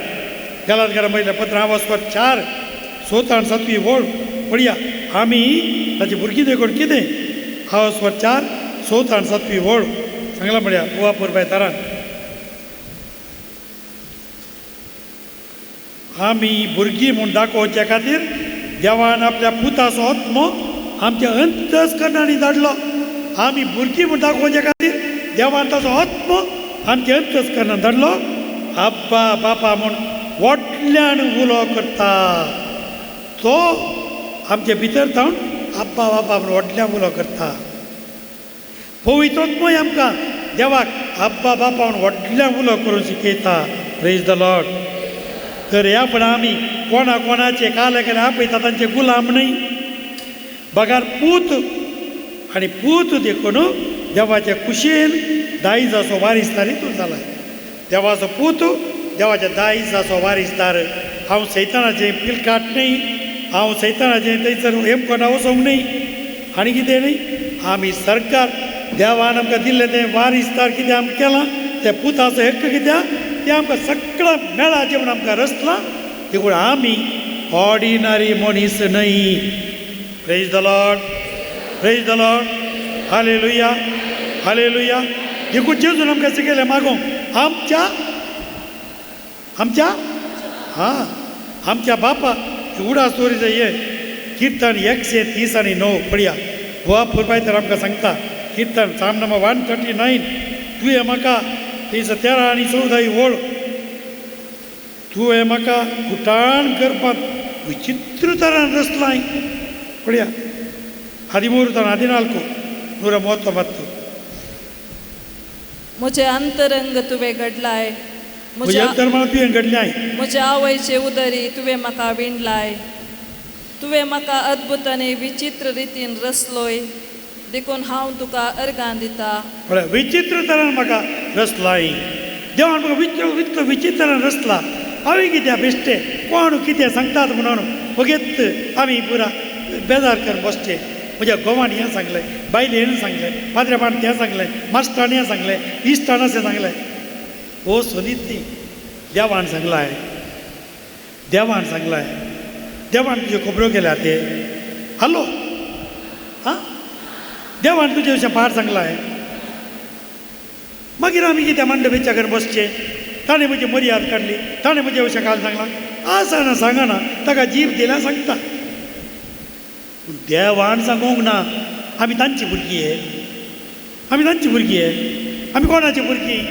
[SPEAKER 1] गालातकारां बरयल्या पत्रांत आवास्वर 4 6 आनी 7 वळ पळया. आमी ताची भुरगीं देखून कितें आवास्वर 4 6 आनी 7 वळ सांगला म्हळ्या बुवा पुरबाय तारान. आमी भुरगीं म्हूण दाखोवचे खातीर देवान आपल्या पुताचो आत्मो आमच्या अंतस्करणांनी धाडलो. आमी भुरगीं म्हूण दाखोवचे खातीर देवान ताचो आत्मो आमच्या अंतस्करणांत धाडलो. आब्बा बापा म्हूण व्हडल्यान उलो करता. तो आमचे भितर जावन आब्बा बापा म्हूण व्हडल्यान उलो करता. पवित्र आत्मोय आमकां देवाक आब्बा बापा म्हूण व्हडल्यान उलो करून शिकयता. Praise the Lord. तर ह्या पण आमी कोणाचे काले केले आपयता तांचे गुलाम न्ही. बगार पूत आनी पूत देखून देवाच्या कुशेन दायजाचो वारिसदार हितून जाला. देवाचो पूत देवाच्या दायजाचो वारिसदार. हांव सैतानाचें पिलकाट न्ही, हांव सैतानाचें थंयसर हेमकोंडा वचोंक न्ही आनी कितें न्ही. आमी सरकार देवान आमकां दिल्लें तें वारिसदार कितें आमकां केलां तें पुताचो हक्क कित्याक तें आमकां सगळां मेळाचें म्हूण आमकां रचलां. देखून आमी ऑर्डिनरी मनीस न्हय. Praise the Lord. Praise the Lord. Hallelujah. Hallelujah. देखून जेजून आमकां शिकयलें मागोवंक आमच्या बापा उडा स्टोरीज हे किर्तन 130 आनी 9 पळया. गोवा पुरबाय तर आमकां सांगता किर्तन साम नंबर 139 तुवें म्हाका 13 आनी 14 वळ तुवें म्हाका कुटाण करपाक विचित्र तरान रचलाय. पळया 13:14 नूरा 39.
[SPEAKER 4] मुझे अंतरंग तुवें घडलाय,
[SPEAKER 1] म्हज्या अंतर्मनांत तुवें घडल्याय.
[SPEAKER 4] म्हज्या आवयचे उदरी तुवें म्हाका विणलाय. तुवें म्हाका अद्भुत आनी विचित्र रितीन रचलोय, देखून हांव तुका अर्गां दिता.
[SPEAKER 1] पळय विचित्र तरान म्हाका रचलाय. देवान म्हाका विचित्र तरान रचला. हांवें कित्याक बेश्टे कोण कितें सांगतात म्हणून फकत आमी पुरा बेजार करून बसचे. म्हज्या घोवान हें सांगलें, बायलेन सांगलें, पाद्रेपान तें सांगलें, मास्टरान हें सांगलें, इश्टान अशें सांगलें. हो सोनीत न्ही, देवान सांगलाय. देवान सांगलाय. देवान तुज्यो खबरो केल्या ते. हॅलो हां, देवान तुजे अशें पाड सांगलाय. मागीर आमी कित्याक मांडवेच्या करून बसचे. ताणें म्हजी मर्याद काडली, ताणें म्हजें अशें काल सांगलां. आसना सांगना, ताका जीव दिल्या सांगता. पूण देवान सांगूंक ना. आमी तांची भुरगीं हे, आमी तांची भुरगीं हे. आमी कोणाची भुरगीं?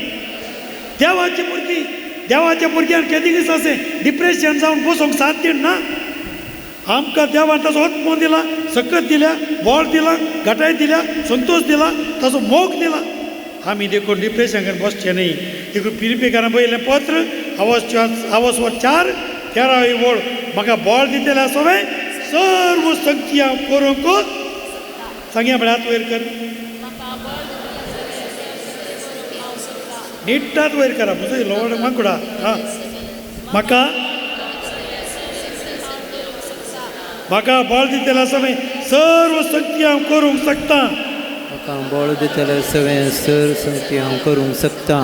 [SPEAKER 1] देवाची भुरगीं. देवाच्या भुरग्यांक केदीच अशें डिप्रेशन जावन बसूंक साथ दिना. आमकां देवान ताचो आत्मो दिला, सकत दिल्या, बळ दिला, घटाय दिल्या, संतोष दिला, ताचो मोग दिला. आमी देखून डिप्रेशन करून बसचें न्ही. देखून फिलिपिकारान बरयलें पत्र आवाज 4:13 ओळ. म्हाका बळ दितलें सोवे सर्व शक्ती हांव करूंक. सांगया म्हळ्यार हात वयर कर. नीट वयर करा. म्हजो लवड मांकुडा. हां, म्हाका बळ दितलें सोवे सर्व शक्ती हांव करूंक शकता.
[SPEAKER 2] म्हाका बळ दितलें सगळें सर संगती हांव करूंक शकता.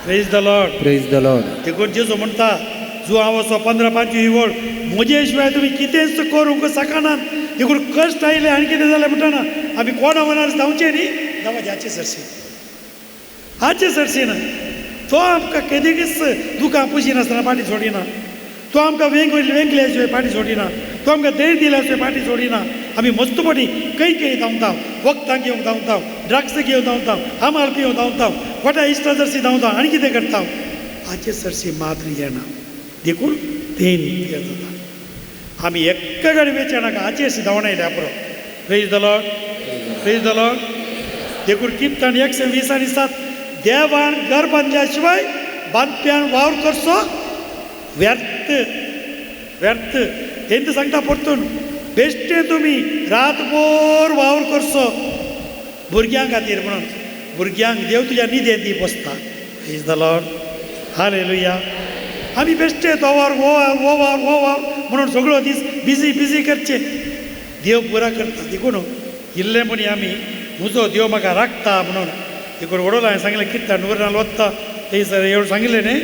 [SPEAKER 1] Praise the Lord.
[SPEAKER 2] Praise the Lord.
[SPEAKER 1] देखून जेजू म्हणटा जो हांव 15:5 वळ, म्हजे शिवाय तुमी कितेंच करूंक शकनात. देखून कश्ट आयले आनी कितें जालें म्हणटना आमी कोणा मनार धांवचे न्ही. देवाचे हाचे सरशी, हाचे सरशी ना. तो आमकां केदीच दुखां पुशिनासतना फाटी सोडिना. तो आमकां वेंकल्या शिवाय फाटी सोडिना. तो आमकां धैर्य दिल्या शिवाय फाटी सोडिना. आमी मस्तपणी खंय धांवता, वखदां घेवन धांवता, ड्रग्स घेवन धांवता, आमाल पिवन धांवता, खोट्या इश्टा जर्सी धांवता, आनी कितें करता. हाचे सरशी मात्र येना. देखून तें जाता. आमी एक्का गाडी वेचे नाका. हाचे हरशी धांवना येयल्या पुरो. Praise the Lord. Praise the Lord. देखून किर्तन 120:7 देवान घर बांदल्या शिवाय बांदप्यान वावर करचो व्यर्थ. व्यर्थ तेंच सांगता परतून. बेश्टे तुमी रातभर वावर करचो भुरग्यां खातीर म्हणून. भुरग्यांक देव तुज्या न्हिदेंत दी बसता. Praise the Lord. हालेलुया. आमी बेश्टे तो वावर म्हणून सगळो दीस बिजी करचे. देव पुरा करता. देखून इल्लेपणी आमी म्हजो देव म्हाका राखता म्हणून. देखून वडोला हांवें सांगलें किर्तन नूरनाल वत्ता थंयसर एवढं सांगिल्लें न्ही.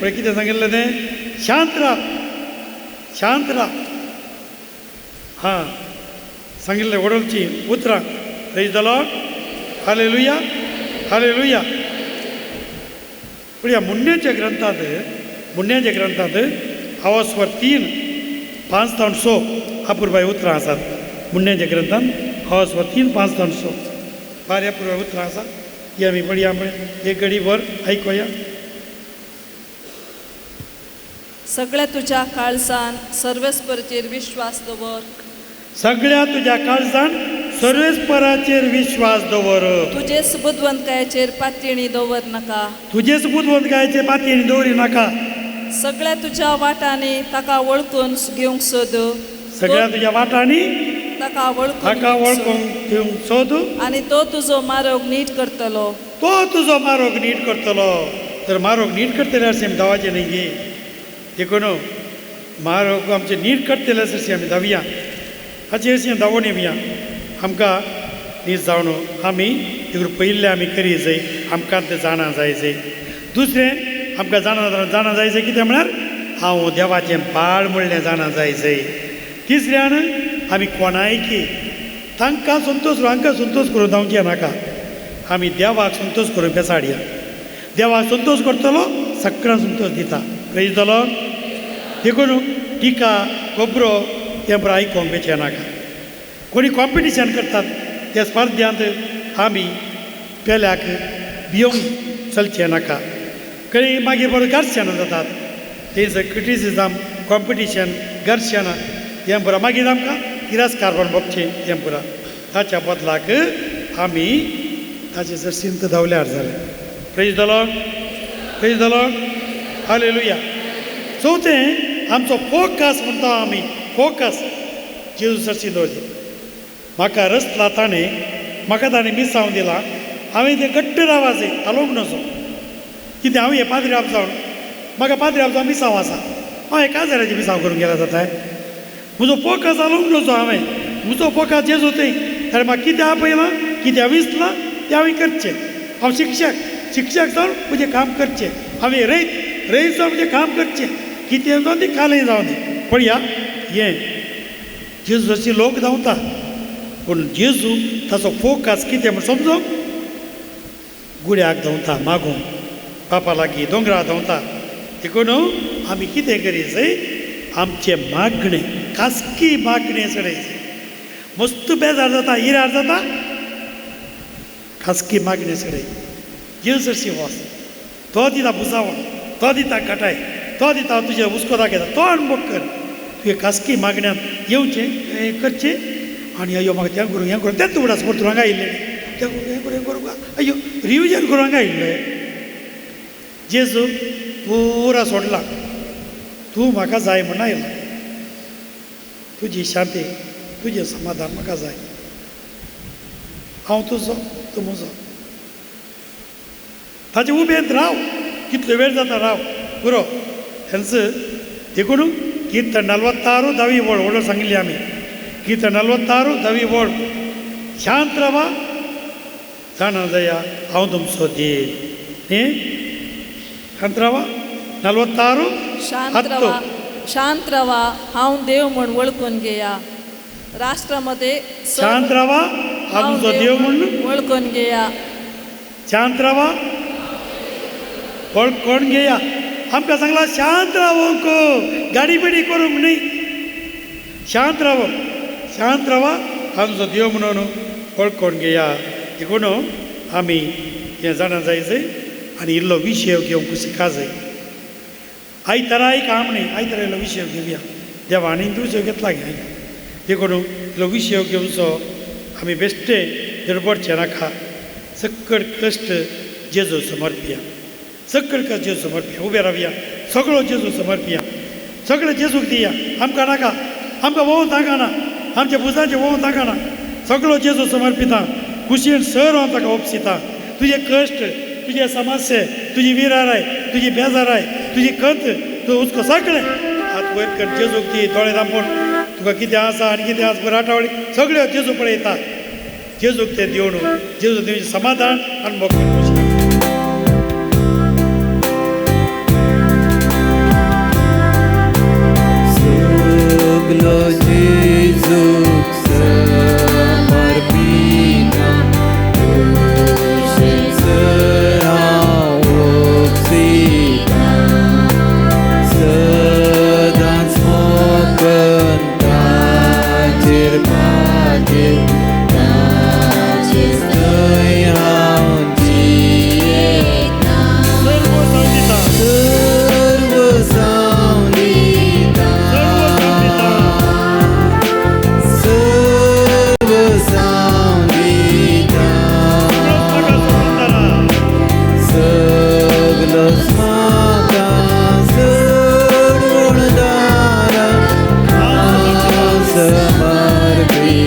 [SPEAKER 1] पळय कितें सांगिल्लें न्ही. शांत राव, शांत राव. हां, सांगिल्लें वडोलची उतरां. Praise the Lord. Hallelujah. Hallelujah. पण ह्या मुन्नेच्या ग्रंथांत आवाज 3:5-6 अपुरबाय उतरां आसात. मुन्नेच्या ग्रंथांत आवाज 3:5-6 फार अपुरबाय उतरां आसात. ही आमी पळया. पळय एक घडी वर आयकोया.
[SPEAKER 4] सगळ्या तुज्या काळजान सर्वेस्पराचेर विश्वास दवर.
[SPEAKER 1] सगळ्या तुज्या काळजान सर्वेस्पराचेर विश्वास दवर.
[SPEAKER 4] तुजेच बुदवंतकायेचेर पातयणी दवर नाका.
[SPEAKER 1] तुजेच बुदवंतकायेचेर पातयणी दवरी नाका.
[SPEAKER 4] सगळ्या तुज्या वाटांनी ताका वळखून घेवंक सोद.
[SPEAKER 1] सगळ्या तुज्या वाटांनी
[SPEAKER 4] ताका
[SPEAKER 1] ताका वळखून घेवंक सोद.
[SPEAKER 4] आनी तो तुजो मार्ग नीट करतलो.
[SPEAKER 1] तो तुजो मार्ग नीट करतलो. तर मार्ग नीट करतले अशें धांवाचें न्ही गे. देखून मार्ग आमचे नीट करतले अशें आमी धांवया. हाचे अशें धांवून येवया. आमकां नीट जावन आमी देखून पयलें आमी करी जाय. आमकां तें जाणा जाय जाय. दुसरें आमकां जाणा जाय जाय कितें म्हळ्यार हांव देवाचें बाळ म्हणलें जाणा जाय जाय. तिसऱ्यान आमी कोणायकी तांकां संतोश हांकां संतोश करून धांवचें नाका. आमी देवाक संतोश करून बेसाडया. देवाक संतोश करतलो, सगळ्यांक संतोश दिता. Praise the Lord. देखून टिका खबरो तें बरो आयकोंक बेचें नाका. कोणी कॉम्पिटिशन करतात त्या स्पर्धांत आमी पेल्याक भियोंक चलचें नाका. खंय मागीर बरो घर्शण जातात. तेचं क्रिटिसिजम कॉम्पिटिशन घर्षण हें पुरो मागीर आमकां तिरस्कार भोगचे हें पुरो ताच्या बदलाक आमी ताचे जर सिंत धांवल्यार जालें. Praise the Lord, praise the Lord, hallelujah. चवथें आमचो फोकस म्हणटा आमी फोकस जेजू सरशीं दवरचें. म्हाका रसला ताणें म्हाका ताणें मिसांव दिला हांवें तें घट्ट रावाजय हालोवंक नजो. कित्याक हांव हे पाद्री आप जावन म्हाका पाद्री आप जावन मिसांव आसा. हांव हे काजाराचें मिसांव करूंक गेला जाता. म्हजो फोकस हालोवंक नजो हांवें. म्हजो फोकस जेजू थंय. जाल्यार म्हाका कितें आपयलां कितें विसलां तें हांवें करचें. हांव शिक्षक जावन म्हजें काम करचें. हांवें रईत जावन म्हजें काम करचें. कितें जावन तें कालें जावन दी. पळया हें जेजू अशी लोक धांवता पूण जेजू ताचो फोकस कितें म्हूण समजोंक गुड्याक धांवता मागूंक बापा लागीं दोंगरा धांवता. देखून आमी कितें करीत आमचें मागणें खासकी मागणें चडयचें. मस्त बेजार जाता हिरार जाता खासकी मागणें चडय. जेजू अशी वच तो दिता बुजावण तो दिता कटाय तो दिता तुजें हुस्को दाखयता तो अणभव कर. तुवें खासकी मागण्यांत येवचें हें करचें आनी अयो म्हाका तें करूं तेंच उगडास परतून हांगा आयिल्लें तें करूं हें करूं अयो रिविजन करूं हांगा आयिल्लें. जेजू पुरा सोडला. तूं म्हाका जाय म्हूण आयला. तुजी शांती तुजें समाधान म्हाका जाय. हांव तुजो तूं म्हजो. ताचे उबेंत राव कितलो वेळ जाता राव पुरो. हेंच देखून कीर्तन 46 10वी वळ सांगिल्ली आमी. कीर्तन 46 10वी वळ शांत रावा जाणा जाया हांव तुमचो देव. न्ही शांत रावा 46
[SPEAKER 4] शांत रावा हांव देव म्हूण वळखून घेया. राष्ट्रामध्ये
[SPEAKER 1] शांत रावा हांव तुमचो देव म्हूण
[SPEAKER 4] वळखून घेया.
[SPEAKER 1] शांत रावा वळखून घेया. आमकां सांगला शांत रावंक गाडी बिडी करूंक न्ही. शांत रावा हांव तुजो देव म्हणून वळखून घेया. देखून आमी हें जाणा जाय आनी इल्लो विशय घेवंक शिका जाय. आयतारा एक काम न्ही आयतारा इल्लो विशय घेवया. देवा आनी विशय घेतला गे. देखून इल्लो विशय घेवचो आमी बेश्टे धडपडचे नाका. सक्कड कश्ट जेजू समर्पिया. सक्कड कश्ट जेजू समर्पिया. उबे रावया सगळो जेजू समर्पिया. सगळें जेजूक दिया. आमकां नाका आमकां वोवूं ताकाना आमच्या भुजाचें वोवूं ताकाना. सगळो जेजू समर्पिता. खुशयेन सर हांव ताका ओपसिता. तुजे कश्ट तुजे समस्ये तुजी विराराय तुजी बेजाराय तुजी खंत तूं हुस्को सगळें हात वयर कर जेजूक दी. दोळे धांपून तुका कितें आसा आनी कितें आसा बरें आठवडी सगळ्यो जेजू पळयता. जेजूक तें दिवन जेजू तुजें समाधान आनी मोग
[SPEAKER 2] समर्पिता.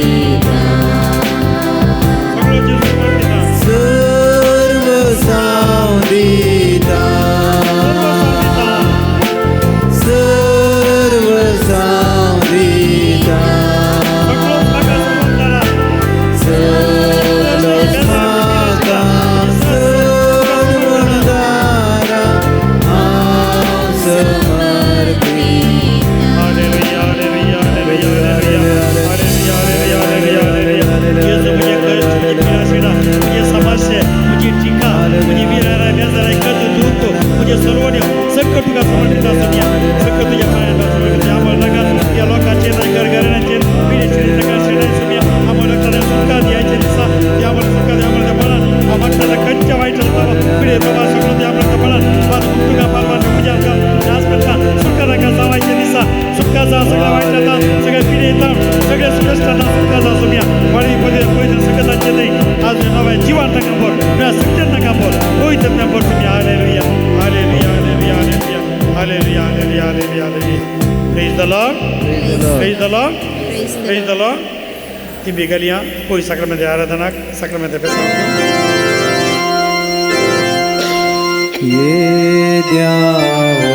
[SPEAKER 1] Praise the Lord. Timbigalia, poi sacramento di Aradana, sacramento di
[SPEAKER 2] ये द्यावो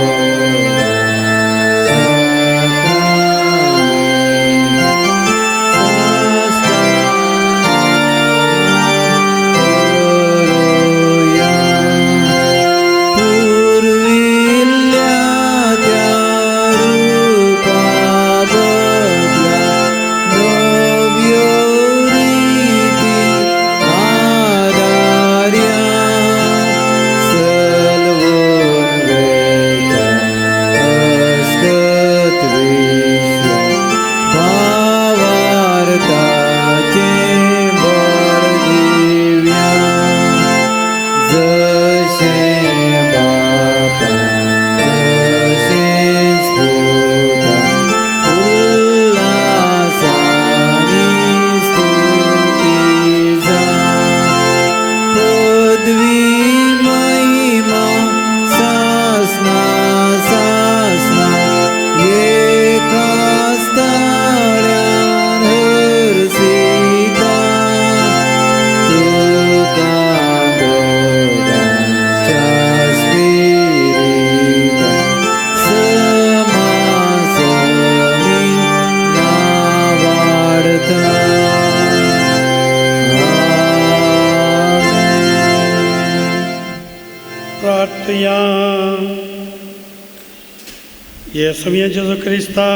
[SPEAKER 1] Yesu Jesu Krista,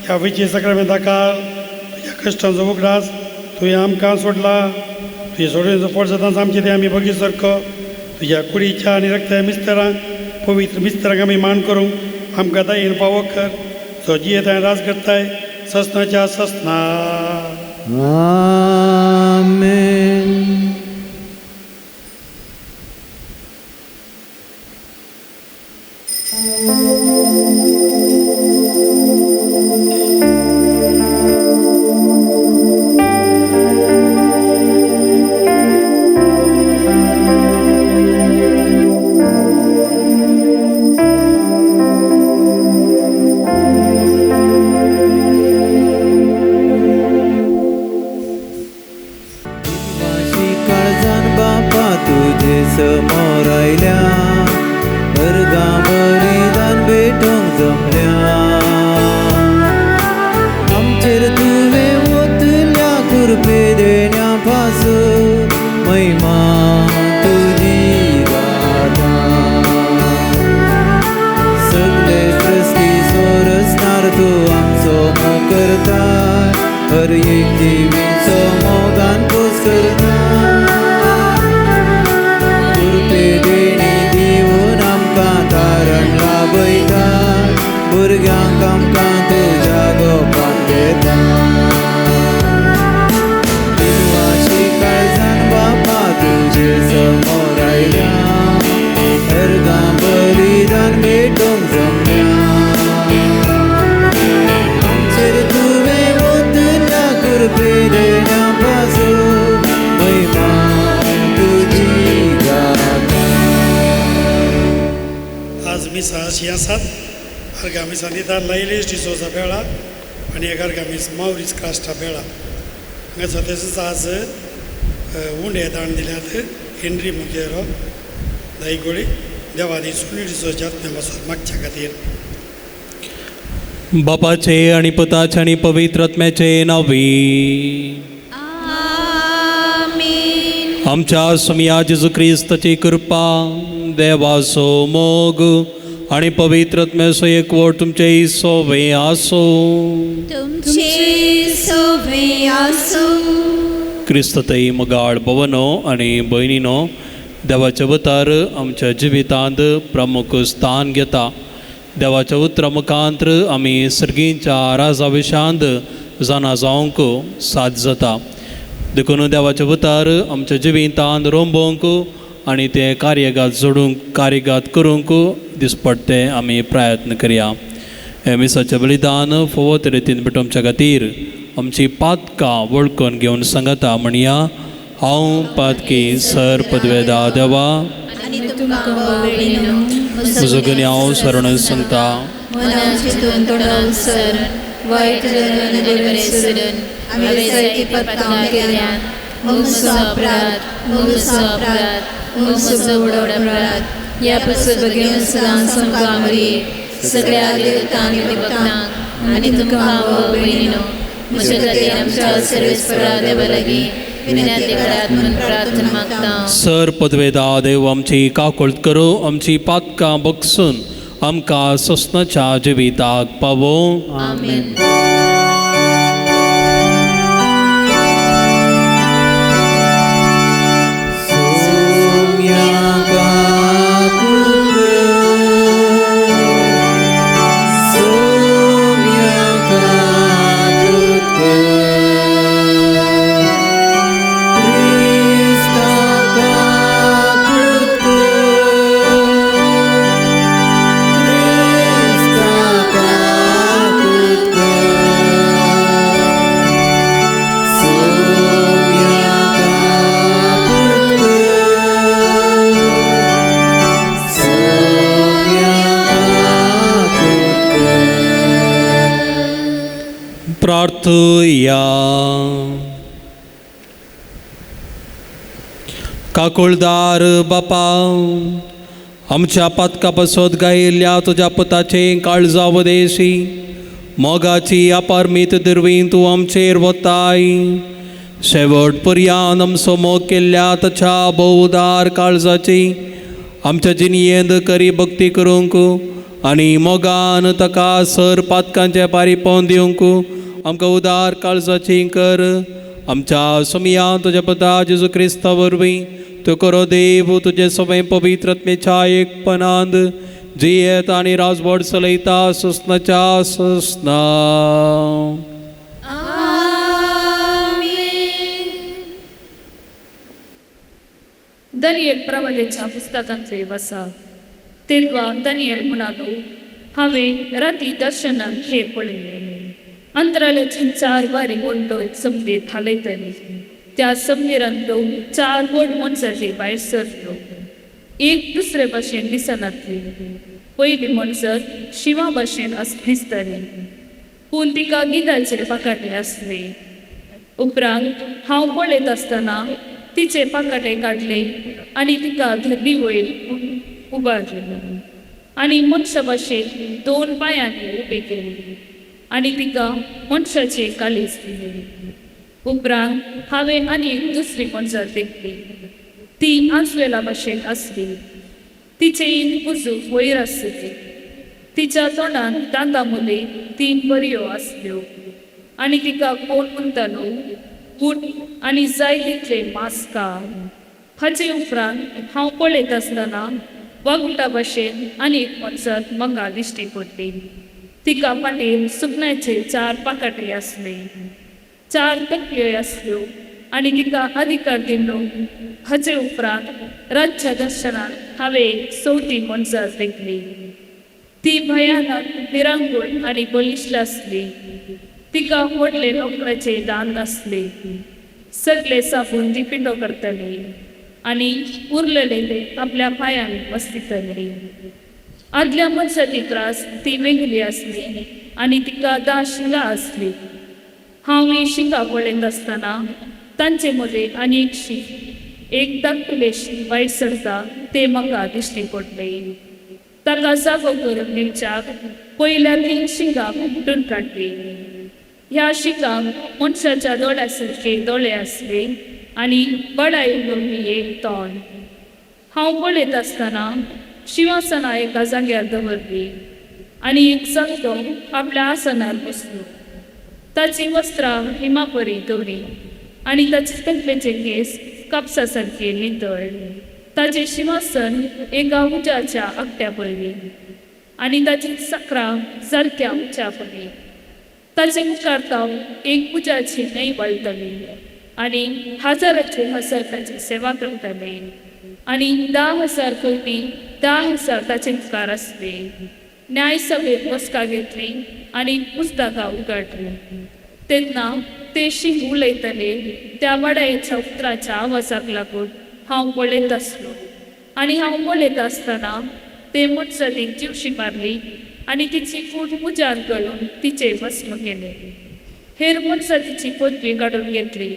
[SPEAKER 1] ह्या विची सक्रमेंता काळ तुझ्या कष्टांचो उगडास तुवें आमकां सोडला. तुझे सोडून पोट सदांच आमचे ते आमी बगी सारको तुज्या कुडीच्या आनी रक्त्या मिस्तरांक पवित्र मिस्तरांक आमी मान करूंक आमकां दयेन फावो कर. जो जियेताय राज करताय ससनाच्या ससना.
[SPEAKER 2] आमेन. समोर आयल्या अर्गा बलिदान भेटोंक जमल्या. आमचेर तुवें ओतल्या कृपे देण्या पासून महिमा तुजी गाता. सगळे सृश्टी सोरसणार तूं आमचो मोग करताय. हर एक जिवीचो मोगान पोस करता. तारण लाभयता भुरग्यांक आमकां तुज्या गोपान घेता. देवाची काळजान बापा तुजे समोर आयल्या अर्गां बलिदान भेटोंक जमल्या. आमचेर तुवें ओतल्या कृपे देण्या पासून महिमा तुजी गाता.
[SPEAKER 1] आज मिसा अशी आसात. अर्गामिसा दितात लैलेश डिसोजा बेळा आनी एक अर्गामीस मावरीस कास्टा बेळा. हांगासर तशेंच आज उंडे दान दिल्यात हेनरी मुगेरो दायगोळी देवादी सुनील डिसोजा आत्म्यापासून मागच्या खातीर.
[SPEAKER 5] बापाचे आणि पुताचे आणि पवित्र आत्म्याचे नावी.
[SPEAKER 3] आमीन.
[SPEAKER 5] आमच्या स्वामिया जेजू क्रिस्ताची कृपा देवाचो मोग आणि पवित्र आत्म्याचो एकवट तुमचे सोवे आसो.
[SPEAKER 3] तुमचे सोवे आसो.
[SPEAKER 5] क्रिस्ततई मगाळ भवनो आणि भयणीनो, देवाचे अवतार आमच्या जिवितांत प्रमुख स्थान घेता. देवाच्या उतरा मुखांतर आमी सर्गींच्या राजा विशांत जाणा जावंक साथ जाता. देखून देवाचे अवतार आमच्या जिवितांत रोंबोवंक आनी ते कार्यगात जोडूंक कार्यगात करूंक दिसपडटे आमी प्रयत्न करया. हे मिसाचें बलिदान फोव तरेतीन भेटोवच्या खातीर आमची पातकां वळखून घेवन सांगता म्हणया. हांव पातकी सर पदवेदा देवा म्हजो गणी हांव सरण सांगता.
[SPEAKER 3] मनाचेतून तोडाव सर वायट जावन बरें सोडून हांवें जायती पातकां केल्यान हो म्हजो अपराध हो म्हजो व्हड अपराध. ह्या पासून बेगीन सदां समकामरी सगळ्या देवतांक आनी भक्तांक आनी तुमकां हांव भयणीनो म्हज्या खातीर आमच्या सर्वेस्परा देवा लागीं विनंती करात म्हूण प्रार्थना मागता.
[SPEAKER 5] सर पदवेदा देव आमची काकूळट करो, आमची पातकां बगसून आमकां सोसनाच्या जिविताक पावो.
[SPEAKER 3] आमेन.
[SPEAKER 5] प्रार्थया. काकुळदार बापा, आमच्या पातका पासत गायिल्ल्या तुज्या पुताचे काळजावदेशी मोगाची अपारमीत दुर्वीन तूं आमचेर वताय. शेवट पर्यान आमचो मोग केल्ल्या ताच्या बहुदार काळजाची आमच्या जिणयेंत करी भक्ती करूंक आनी मोगान ताका सर पातकांचे पारिपोवन दिवंक आमकां उदार काळजाची कर. आमच्या समियान तुज्या पुता जेजू क्रिस्ता वरवीं तूं करो देव तुजे सगळे पवित्र आत्मेच्या एकपणांत जियेत आनी राजवट चलयता सोसनाच्या सोसना.
[SPEAKER 6] दानियेल प्रवादेच्या पुस्तकांचे वाचा. तेव्हा दानियेल म्हणालो, हांवें राती दर्शनांत हे पळयलें. अंतराळाची 4 वारी वंडोय समजेत हालयतली. त्या समीरांतलो 4 व्हड मनशाचे भायर सरल्यो. एक दुसरे भाशेन दिसनातली. पयली मनसर शिवा भाशेन दिसताली, पूण तिका गिधाचे पाकाटे आसले. उपरांत हांव पळयत आसतना तिचे पाकाटे काडले आनी तिका धरणी वयर उबारले आनी मनशा भाशेन 2 पांयांनी उबे केले आनी तिका मनशाचे काळीज दिले. उपरांत हांवें आनी एक दुसरी मनशां देखली. ती आंसवेला भाशेन आसली. तिचे उजू वयर आसली. तिच्या तोंडान दांतां मुले 3 बरयो आसल्यो आनी तिका कोण म्हणटालो, उठ आनी जाय तितले मांस खा. हाचे उपरांत हांव पळयत आसतना वागुटा भाशेन आनी एक मनशाक म्हाका दिश्टी पडली. तिका फाटीर सुकण्याचे 4 पाकाटे आसले. 4 तकल्यो आसल्यो आनी तिका अधिकार दिल्लो. हाचे उपरांत रातच्या दर्शनांत हांवें 4थी मनशां देखली. ती भयानक निरांगोळ आनी बलिश्ट आसली. तिका व्हडले लोकराचे दांत आसले. सगळे सापून ती पिंडो करतली आनी उरलेले आपल्या पांयांनी बसतली. आदल्या मनशाची त्रास ती वेगळी आसली आनी तिका 10 शिंगां आसली. हांव ही शिंगां पळयत आसतना तांचे मदें आनी एक शींग, एक धाकटुलें शींग वायट सरता तें म्हाका दिश्टी पडलें. ताका जागो करून दिवच्याक पयल्या 3 शिंगां उपटून काडली. ह्या शिंगांक मनशाच्या दोळ्या सारके दोळे आसले आनी बडायिल्लो एक तोंड. हांव पळयत आसतना शिवासनां एका जाग्यार दवरली आनी एक संतो आपल्या आसनार बसलो. ताची वस्त्रां हिमापरी दवरी आनी ताचे तकलेचे केस कापसा सारके नितळ. ताचें शिवासन एका उज्याच्या आकट्या पडली आनी ताची सक्रां सारक्या उंच्या पडली. ताचे मुखार एक उज्याची न्हंय वळटली आनी हजाराचे हजार ताची सेवा करतले आनी 10,000 कोटी 10,000 ताचे मुखार आसले. न्याय सभेत बसका घेतली आनी पुस्तकां उगडली. तेन्ना ते शींग उलयतले त्या वडायेच्या उतराच्या आवाजाक लागून हांव पळयत आसलो आनी हांव पळयत आसतना ते मनशान एक जिवशी मारली आणि तिची कूड मुजार करून तिचे भस्म केले. हेर मनसा तिची पदवी काढून घेतली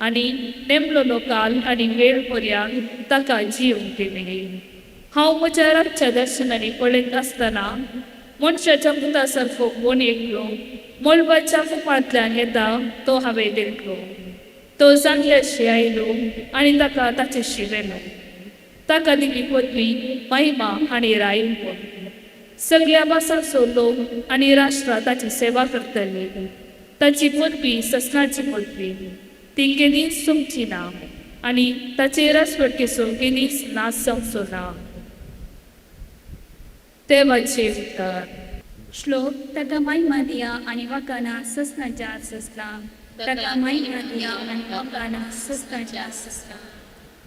[SPEAKER 6] आणि नेमलेलो काल आणि वेळ पर्यंत ताका जीव दिले. हांव म्हज्या रातच्या दर्शनाने पळयत आसतना मनशाच्या मुतासारको कोण एकलो मळबाच्या कुपांतल्यान येता तो हांवें देखलो. तो जाणल्याशी आयलो आणि ताका ताचेशी व्हेलो. ताका दिली पदवी महिमा आणि रायलो. सगळ्या भासांचो लोक आणि राष्ट्रां ताची सेवा करतली. ताची पदवी ससनाची पदवी ती केदीच सोंपची ना आणि ताचे राजवटकेचो केदीच नाश जावचो ना. देवाचे उतर.
[SPEAKER 7] श्लोक ताका महिमा दिया आणि वाकाना ससनाच्या ससना. ताका महिमा दिया आणि वाकाना ससनाच्या ससना.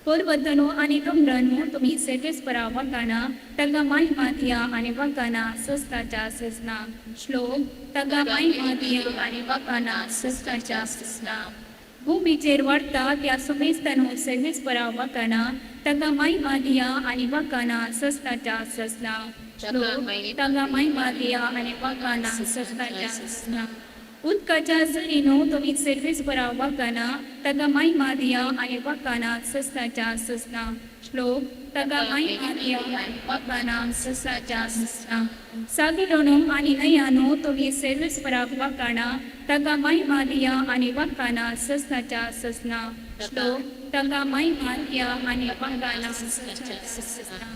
[SPEAKER 7] पर्वतनो आणि डोंगरांनो तुम्ही सेवेस्परा वाकाना. ताका महिमा दिया आणि वाकाना ससनाच्या ससना. श्लोक ताका महिमा दिया आणि वाकाना ससनाच्या ससना. भूमीचेर वाडटा त्या सुमेस्तानो सेवेस्परा वाकाना. ताका महिमा दिया आणि वाकाना ससनाच्या ससना. श्लोक ताका महिमा दिया आणि वाकाना ससनाच्या ससना. उदकाच्या झरीनो तुम्ही सेवेस्परा वाकाना. ताका महिमा दिया आणि वाकाना ससनाच्या ससना. श्लोक ताका महिमा दिया आणि वाकाना ससनाच्या ससना. सागरोनो आणि नयानो तुम्ही सेवेस्परा वाकाना. ताका महिमा दिया आणि वाकाना ससनाच्या ससना. श्लोक ताका महिमा दिया आणि वाकाना ससनाच्या ससना.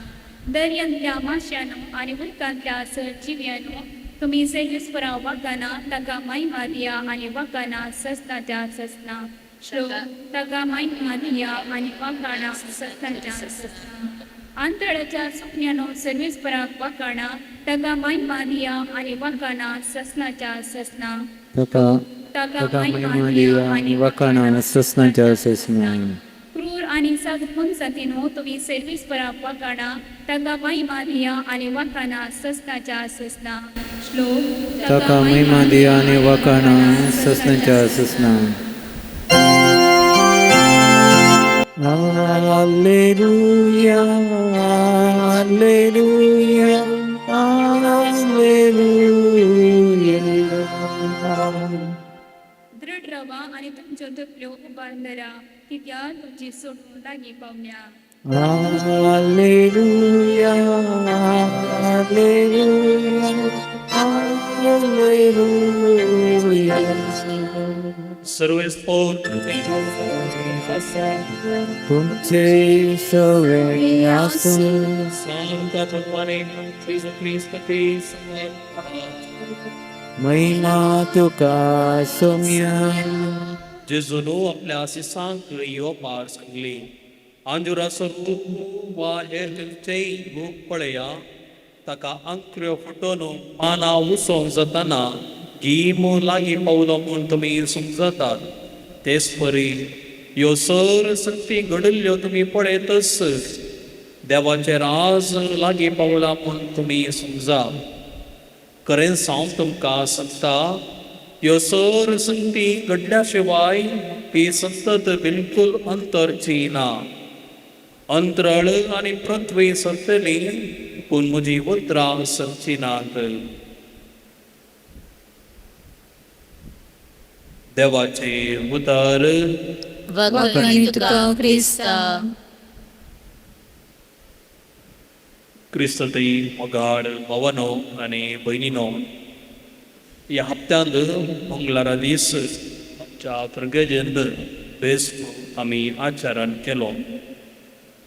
[SPEAKER 7] दर्यांतल्या माश्यानो आणि उदकांतल्या सजीव्यानो तुम्ही सेवेस्परा वाकाना. ताका महिमा दिया आणि वाकाना ससनाच्या ससना. श्लोक ताका महिमा दिया आणि वाकाना ससनाच्या ससना. अंतराळाच्या सुकन्यानो सेवेस्पराक वाकाना. ताका महिमा दिया आणि वाकाना ससनाच्या ससना.
[SPEAKER 2] ताका महिमा दिया आणि वाकाना ससनाच्या ससना.
[SPEAKER 7] क्रूर आणि साधुन साथीनो तुम्ही सेवेस्पराक वाकाना. ताका महिमा दिया आणि वाकाना ससनाच्या ससना. श्लोक
[SPEAKER 2] ताका महिमा दिया आणि वाकाना ससनाच्या ससना. Alleluia, alleluia, alleluia.
[SPEAKER 7] दृढ रवा आणि तुमच्यो तकल्यो उबारून धरा कित्याक तुमची सोडून लागीं पावल्या.
[SPEAKER 2] Alleluia, alleluia, alleluia.
[SPEAKER 5] सर्वेस्पोर
[SPEAKER 2] तुमचे सवे आसून महिमा तुका सोम्या.
[SPEAKER 5] जेजुनो आपल्या आशिसांक येवपार सांगली. आंजुराचो रूप वा हेर खंयचेय रूप पळया ताका अंक्र्यो फुटोवन पानां उसोंक जाताना गिमो लागीं पावलो म्हूण तुमी समजतात. तेच परी ह्यो सर सक्ती घडल्यो तुमी पळयतच देवाचें राज लागीं पावला म्हूण तुमी समजा. खरें सांग तुमकां सांगता ह्यो सर संगती घडल्या शिवाय ही संतत बिलकुल अंतरची ना. अंतराळ आनी पृथ्वी सरतली पूण म्हजी उतरां सरची नात. देवाचे उतर.
[SPEAKER 3] वखणी तुका क्रिस्ता.
[SPEAKER 5] क्रिस्ततई मोगाड भवनो आनी भयणीनो, ह्या हप्त्यांत मंगळारा दीस आमच्या प्रगजेंत बेस्ट आमी आचरण केलो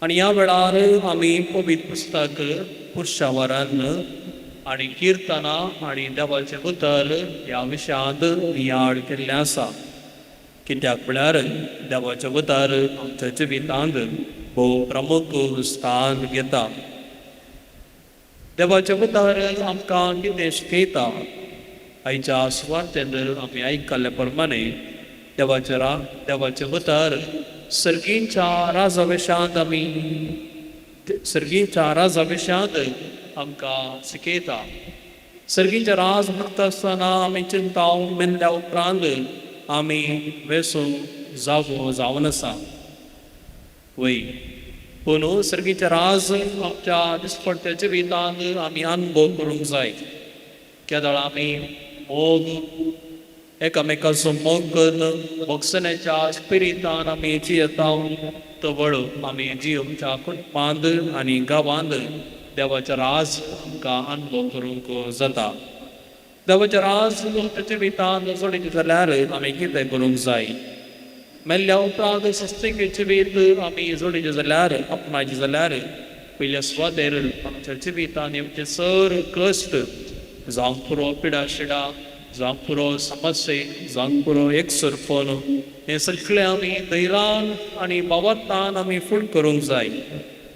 [SPEAKER 5] आनी ह्या वेळार आमी पवित्र पुस्तक पुरुषावरान आनी किर्तनां आनी देवाचें उतर ह्या विशयांत नियाळ केल्लें आसा. कित्याक म्हळ्यार देवाचें उतर आमच्या जिवितांत भोव प्रमुख स्थान घेता. देवाचें उतर आमकां कितें शिकयता? आयच्या सुवातेंत आमी आयकल्ले प्रमाणे देवाचें उतर सर्गीच्या राजाविशांत आमकां शिकयता. सर्गीचें राज भरता आसतना आमी चिंतावन मेल्ल्या उपरांत आमी वेसून जावन आसा वय. पूण सर्गीचें राज आमच्या दिसपट्ट्या जिवितांत आमी अनुभव करूंक जाय. केदळ आमी मोग एकामेकाचो मोग करून भोगसण्याच्या स्पिरितान आमी जियेता तवळ आमी जियोच्या कुटुंबांत आनी गांवांत देवाचें राज आमकां अनुभव करूंक जाता. देवाचें राज जिवितांत सोडिचें जाल्यार आमी कितें करूंक जाय? मेल्ल्या उपरांत सस्तें जिवीत आमी जोडिचें जाल्यार आपणाचें जाल्यार पयल्या सुवातेर आमच्या जिवितांत आमचे सर कश्ट जावंक पुरो पिडा शिडा जावंक पुरो समस्ये जावंक पुरो एकसरपण हें सगळें आमी धैर्यान आनी भावार्थान आमी फूट करूंक जाय.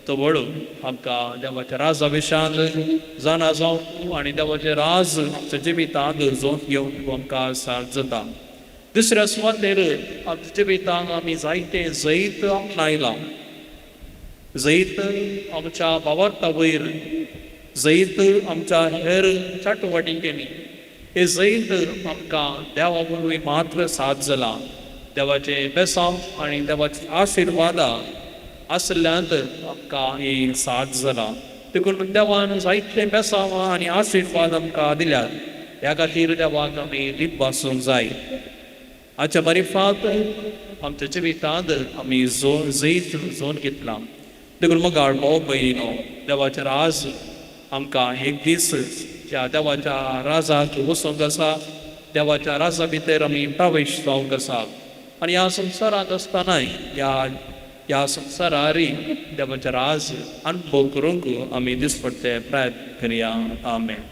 [SPEAKER 5] तो वळू आमकां देवाच्या राजा विशयान जाणा जावंक आनी देवाचें राज आमच्या जिवितांत जोन घेवंक आमकां साथ जाता. दुसऱ्या सुवातेर आमच्या जिवितांत आमी जायतें जैत आपणायलां. जैत आमच्या भावार्था वयर, जैत आमच्या हेर चटवटिकेनी, हे जैत आमकां देवा वरवीं मात्र साथ जाला. देवाचें बेसांव आनी देवाची आशिर्वादां आसल्यांत आमकां ही साथ जाला. देखून देवान जायते बेसांव आनी आशिर्वाद आमकां दिल्यात. ह्या खातीर देवाक आमी दीप वासूंक जाय. आजच्या मारिफांत आमच्या जिवितांत आमी जैत जोन घेतलां. देखून मोगाळ भाव भयणीनो, देवाचें राज आमकां एक दीस ज्या देवाच्या राजाक वचूंक आसा, देवाच्या राजा भितर आमी प्रवेश जावंक आसा. आनी ह्या संवसारांत आसतनाय ह्या संवसारारी देवाचें राज अनुभव करूंक आमी दिसपट्टे प्रयत्न करया. आमेन.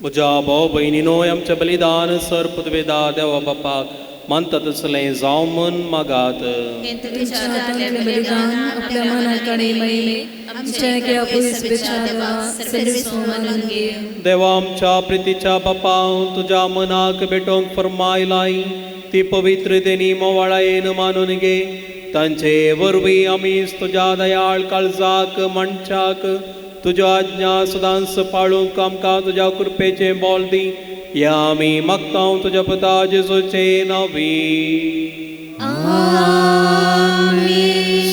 [SPEAKER 5] म्हज्या भाव भयणीनो, आमचें बलिदान सर पदवेदा देवा बापाक मानता तसलें जावं म्हूण मागात.
[SPEAKER 3] बलिदान आपल्या मनाकडे महिमे आमच्या अपुरीस विचारला सर्व सोमन घे.
[SPEAKER 5] देवा आमच्या प्रितीच्या बापा, तुझ्या मनाक भेटोवंक फरमायलाय ती पवित्र देणी मोवाळायेन मानून घे. तांचे वरवीं आमी तुज्या दयाळ काळजाक मनशाक तुज्या आज्ञा सदांच पाळूंक आमकां तुज्या कृपेचे बोल दी. या आमी मागतां तुज्या पुता जेजूचे नांवी.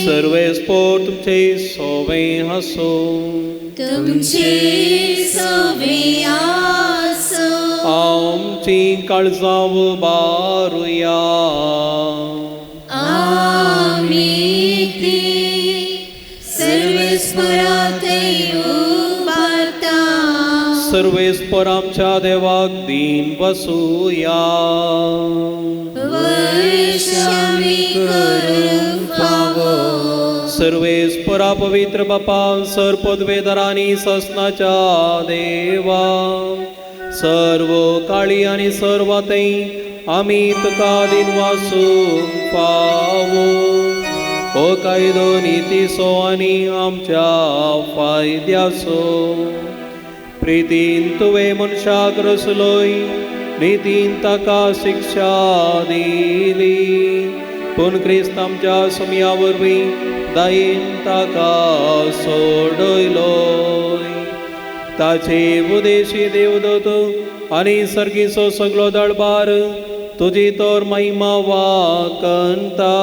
[SPEAKER 5] सर्वेस्पोर तुमचे सोवें हांसो. आमची काळजां उबारुया. सर्वेस्पर आमच्या देवाक दीन वसूया. सर्वेस्परा पवित्र बापा, सर पदवेदारांनी ससनाच्या देवा, सर्व काळी आनी सर्वातय आमी तुका दीन वासूंक पावो. हो कायदो नितीसो आनी आमच्या फायद्याचो. प्रितीन तुवें मनशाक रचलोय, नितीन ताका शिक्षा दिली. पूण क्रिस्त आमच्या समया वरवीं दायेन ताका सोडयलोय. ताचे उदेशी देवदूत आनी सर्गीचो सगळो दळबार तुजी तोर महिमा वाकंता.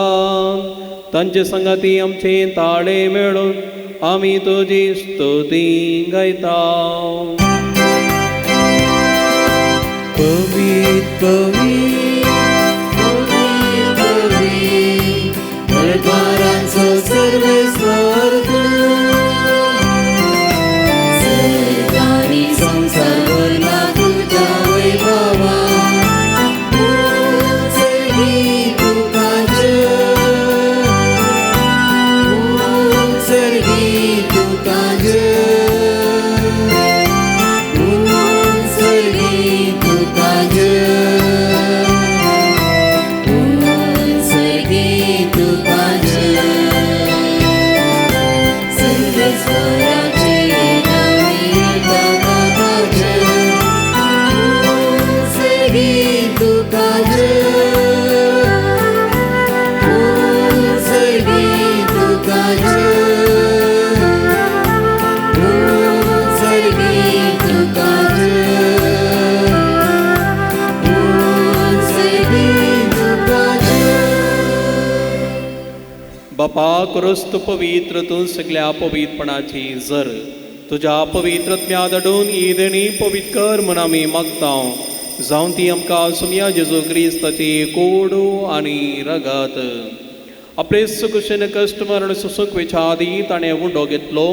[SPEAKER 5] तांचे संगती आमचे ताळे मेळून आमी तुजी स्तुती गायता.
[SPEAKER 2] पवित्र पवित्र दरबारांचो सर्वेस्वर संसार भरला तुझ्या
[SPEAKER 5] बापा क्रिस्त पवित्र तूं सगळ्या पवित्रपणाची जर तुझ्या पवित्रत्म्या दडून ईदणी पवित्र कर म्हूण आमी मागता जावं ती आमकां सुमया जेजू क्रिस्ताची कोडू आनी रगत आपले सुखशेन कश्ट मरण सुसूक विचादी ताणें उंडो घेतलो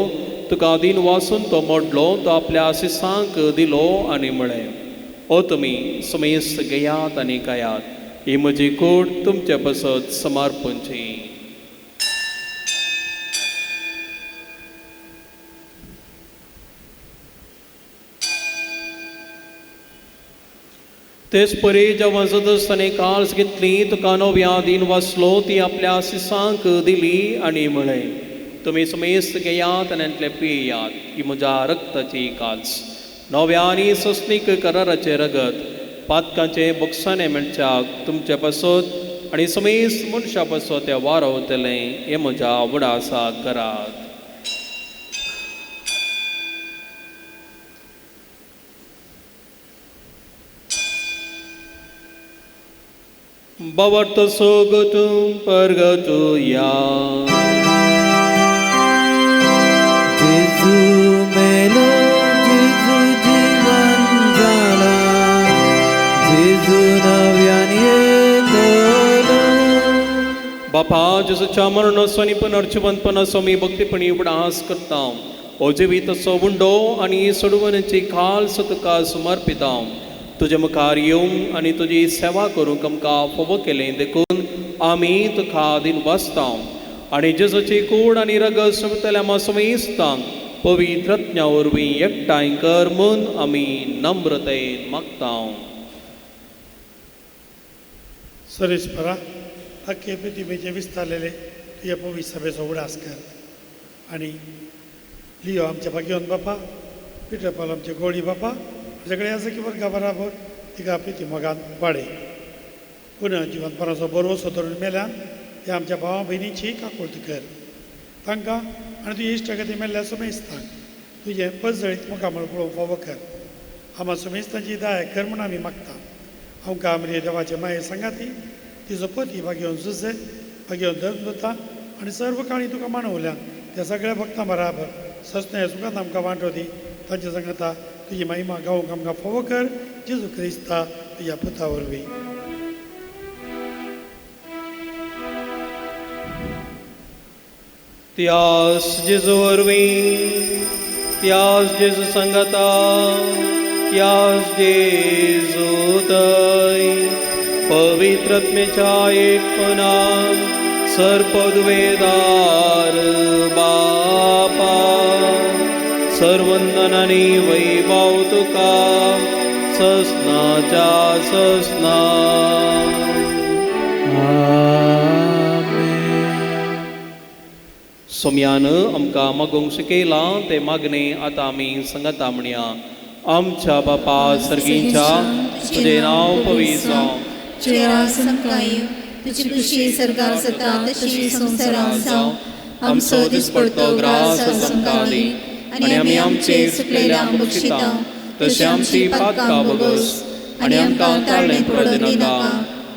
[SPEAKER 5] तुका दिन वासून तो मोडलो तो आपल्या शिसांक दिलो आनी म्हळें ओ तुमी समेस्त घेयात आनी खायात ही म्हजी कूड तुमचे पसत समर्पणची तेच परी जेव्हा सदस्याने काळज घेतली तुका नव्या दिन वाचलो ती आपल्या शिसांक दिली आनी म्हळें तुमी समेस्त घेयात आनी अंतले पियेयात ही म्हज्या रक्ताची काळज नव्या आनी सस्नीक कराराचे रगत पातकांचे बोक्साने मनशाक तुमचे पासत आनी समेस्त मनशा पासत ते वारवतलें हे म्हज्या उडासाक करात Bavarta sogatum pargatu ya
[SPEAKER 2] जेजू मेलो जेजू जीवन जाला जेजू नव्यान येतलो
[SPEAKER 5] बापा जेजूच्या मरणाचो आनी पुनर्जीवनपणाचो मी भक्तीपणी उडास करता ओ जिविताचो उंडो आनी सोडवणेची खाल तुका समर्पिता तुजे मुखार येवंक आनी तुजी सेवा करूंक आमकां फोव केलें देखून आमी तुका दिन वाचता आनी जेजूची कूड आनी रगत सुमतल्या समेस्तांक पवित्रत्म्या वरवीं एकठांय कर म्हूण आमी नम्रतेन मागता
[SPEAKER 1] सर्वेस्परा अख्खे पृथ्वीचे विस्तारलेले तुझ्या पवित्र सभेचो उडास कर आनी लियो आमच्या भाग्यवन बापा पिठपाल आमचे गोळी बापा सगळे असं की वर्गा बराबर तिका प्रिती मोगान वाडे पुन्हा जिवनपणाचो बरो सोदरून मेल्यान ते आमच्या भावा भयणीची काकुळट कर तांकां आनी तुजे इश्टगती मेल्ल्या समेस्तांक तुजें पजळीत मुखामळ पळोवंक फावो कर आम्हा समेस्तांची दाय कर म्हूण आमी मागता आमकां आमरे देवाचे माये सांगाती तिजो पती भाग्यवन सुसे भाग्यवन धर्मदूता आनी सर्व काळी तुका मानवल्यान त्या सगळ्या भक्तां बराबर सस्त्या सुखांत आमकां वांटो दी तांचे सांगता तुजी महिमा गावूंक आमकां फोव कर जेजू क्रिस्ता तुज्या पुता वरवीं
[SPEAKER 5] त्यास जेजू वरवीं त्यास जेजू सांगता त्यास जेजू दय पवित्रत्मेच्या एकपणान सर्पद्वेदार बापा सर्वंदनानी वैभव तुका ससनाच्या ससना सोम्यान आमकां मागूंक शिकयलां ते मागणे आतां आमी सांगता म्हणया आमच्या बापा सर्गींच्या तुजें नांव पवित्र जावं
[SPEAKER 3] तुजें राज संकाय तुजी खुशी सरकार जाता तशी संवसारांत जावं आमचो दिसपडतो ग्रास आमकां आनी आमी आमचे सुकलेल्या बक्षिता तशें आमची पातकां बोगस आनी आमकां ताळणे पडोवंक दिनाका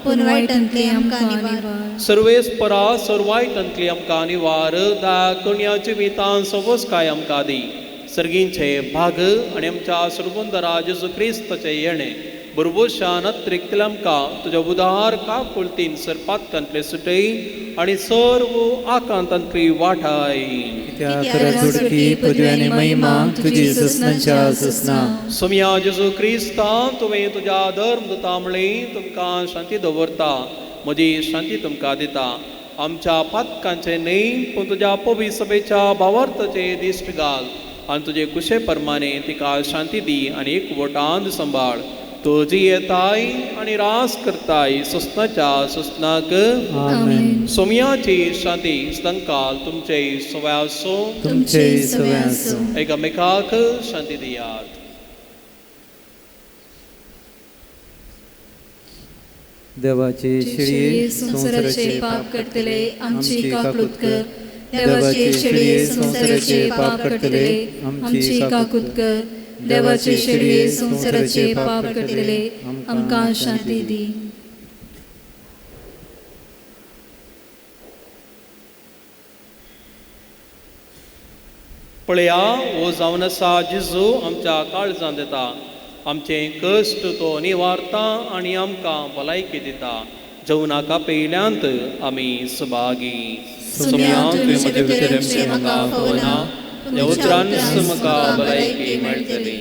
[SPEAKER 3] पूण वायटांतले आमकां निवार
[SPEAKER 5] सर्वेस्परा सर्वायतांतली आमकां निवार दा कोणयाच्या वितान सवस काय आमकां दी सर्गींचे भाग आनी आमच्या सुरबुंदरा जेजू क्रिस्ताचे येणे बरोबरशान अत्रिक्तले आमकां तुज्या उदार काकुळतीन सरपातकांतले सुटय आनी सर्व आकांतांतली वाटाय
[SPEAKER 2] त्या जोडकी पदवी आनी महिमा तुजी ससनाच्या ससना
[SPEAKER 5] सोम्या जेजू क्रिस्ता तुवें तुज्या धर्मदूता म्हळें तुमकां शांती दवरता म्हजी शांती तुमकां दिता आमच्या पातकांचे न्हय पूण तुज्या पवित्र सभेच्या भावार्थाचे दिश्ट घाल आनी तुजे कुशे प्रमाणे तिका शांती दी आनी एकवटान सांबाळ तुजी येताय आनी रास करताय ससनाच्या ससनाक
[SPEAKER 2] आमेन
[SPEAKER 5] सोम्याची शांती सदांकाल तुमचे सवय आसो
[SPEAKER 2] तुमचे सवय आसो
[SPEAKER 5] एकामेकाक शांती दियात
[SPEAKER 2] देवाचे शिळये
[SPEAKER 3] संसाराचे पाप करतले आमची काकुळट कर देवाचे शिळये संसाराचे पाप करतले आमची काकुळट कर देवाचे शिळये संसाराचे पाप करतले आमकां शांती दी
[SPEAKER 5] पळया हो जावन आसा जेजू आमच्या काळजांत येता, आमचे कश्ट तो निवारता आनी आमकां भलायकी दिता. जेवणाका पयल्यांत आमी सुभागी.
[SPEAKER 3] सुम्या तुवें म्हजे भितरचे म्हाका फोवना,
[SPEAKER 5] ह्या उतरान म्हाका भलायकी मेळटली.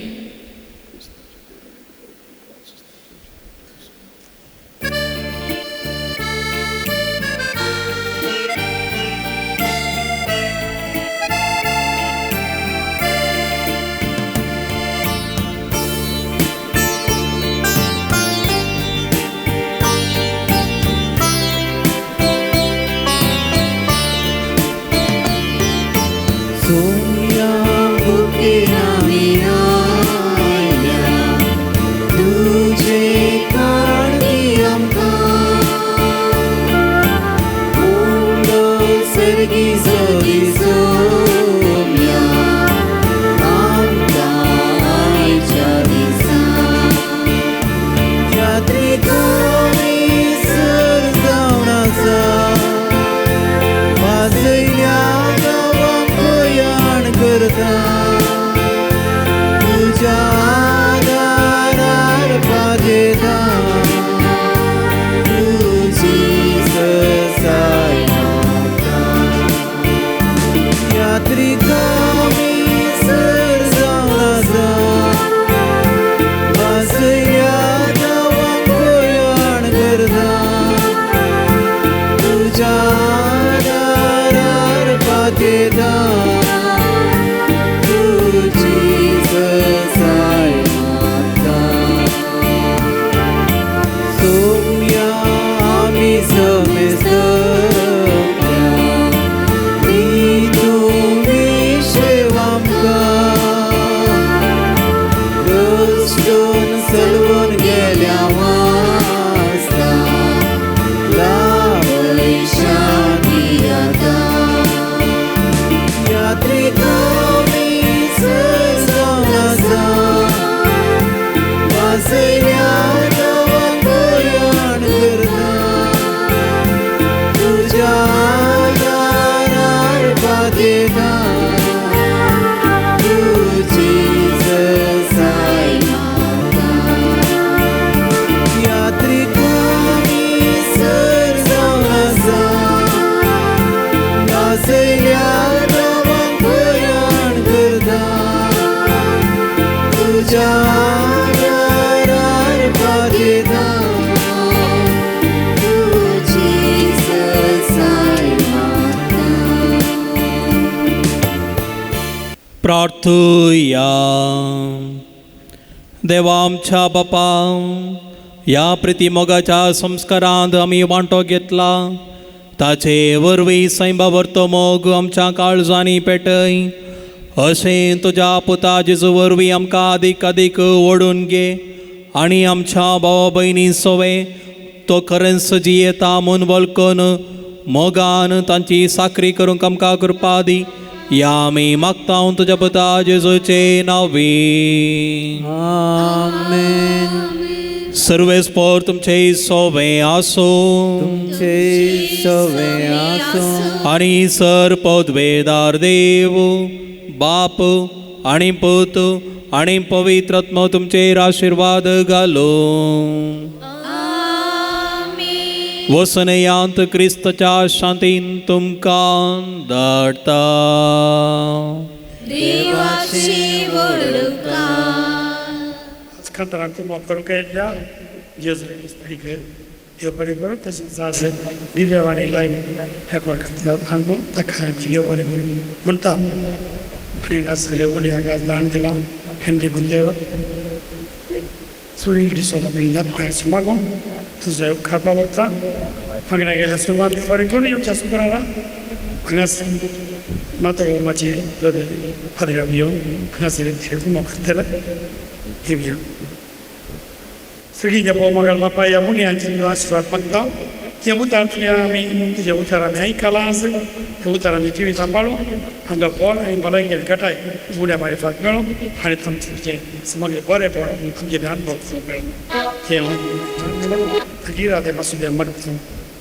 [SPEAKER 2] सोम्या भुकेन आमी आयल्या, तुजे काळजी आमकां. व्हडलो सर्गीचो दीस सोम्या आमकां आयच्या दिसा. यात्रेक आमी सर जावन आसा, वाजयल्या करता. तुज्या दारार पाजेता, तुजी ससाय म्हाका. यात्रेक आमी सर जावन आसा, वाजयल्या नांवांक गोंयान करता. तुज्या दारार पाजेता, सलवून गेल्या वाजता, लावय शांती आता. यात्रेक आमी सर जावन आसा, वाजयल्या नांवांक गोंयान करता. तुज्या दारार पाजेता, तुजी ससाय यात्रेक आमी सर जावन आसा, वाजयल्या नांवांक गोंयान करता. तुज्या दारार पाजेता, तुजी ससाय
[SPEAKER 5] प्रार्थुया. देवा आमच्या बापा, ह्या प्रितीमोगाच्या संस्कारांत आमी वांटो घेतला, ताचे वरवीं सैंबावर्तो मोग आमच्या काळजांनी पेटय. अशें तुज्या पुता जेजू वरवीं आमकां अदीक अदीक ओडून घे आनी आमच्या भावा भयणी सोवे तो खरेंच जियेता म्हूण वळखून मोगान तांची साखरी करूंक आमकां कृपा दी. या आमी मागता तुज्या पुता जेजूचे नांवी.
[SPEAKER 2] आमेन.
[SPEAKER 5] सर्वेस्पर तुमचे सोवे आसो,
[SPEAKER 2] तुमचे सोवे आसो.
[SPEAKER 5] आनी सर पदवेदार देव बाप आनी पूत आनी पवित्र आत्मा तुमचेर आशिर्वाद घालो. वसनयांत क्रिस्ताच्या शांतीन तुमकां धाडटा.
[SPEAKER 3] देवाची वडणुका
[SPEAKER 1] Cantarán como porque ya Dios le explique. Yo por ejemplo te hace vive van el aire. Es por que algo te cae yo por ejemplo. Monta. Prigas le voy a gas de la gente bundeo. Suri grisola brinda para su mago. Entonces capa volta. Magna que la suba por ejemplo yo ya superará. Magnas mata el machi lo de padre avión. Magnas el teléfono cartera. Y bien. Segi po magal mapaya muni anjing asrat magda ya butar ya mi ya butar mi ai kalas ya butar mi tiwi tambalo anga pol ai balai ngel katai buda mari fakalo hari tam je sebagai pore por je dan bol ya tagira de masudia magda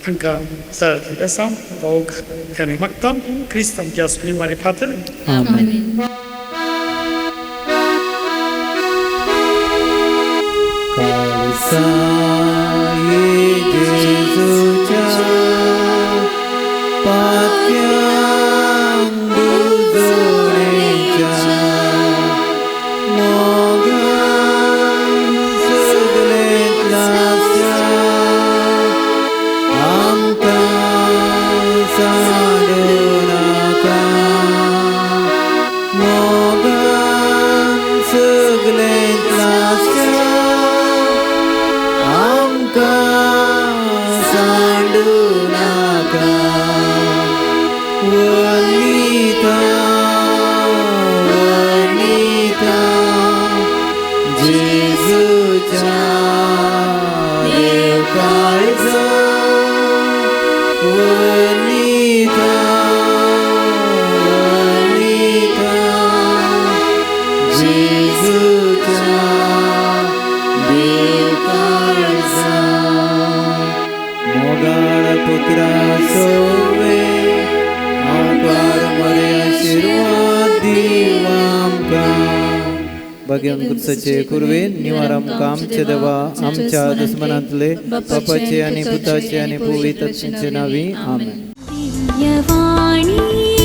[SPEAKER 1] anga sar besam bog kami maktam kristam jas mari pater
[SPEAKER 3] Amen.
[SPEAKER 2] येशूच्या पात्यांग बुजवण्याच्या मोगान सगळ्यांतल्या आमकां सांडू नाका मोगान सगळ्यांतल्या आमकां सांडू नाका वनिता वनिता जेजूच्या देव काळजो वनिता वनिता जेजूच्या देव काळजो मोगाळ पुत्रा सोवे आमकार मरे आशीर्वाद दिव आमकां भगवान कुर्साचे कुरवे निवार आमकां आमचे देवा आमच्या दुस्मनांतले बापाचे आनी पुताचे आनी पवित्र आत्म्याचे नावी आमेन.
[SPEAKER 8] दिव्यवाणी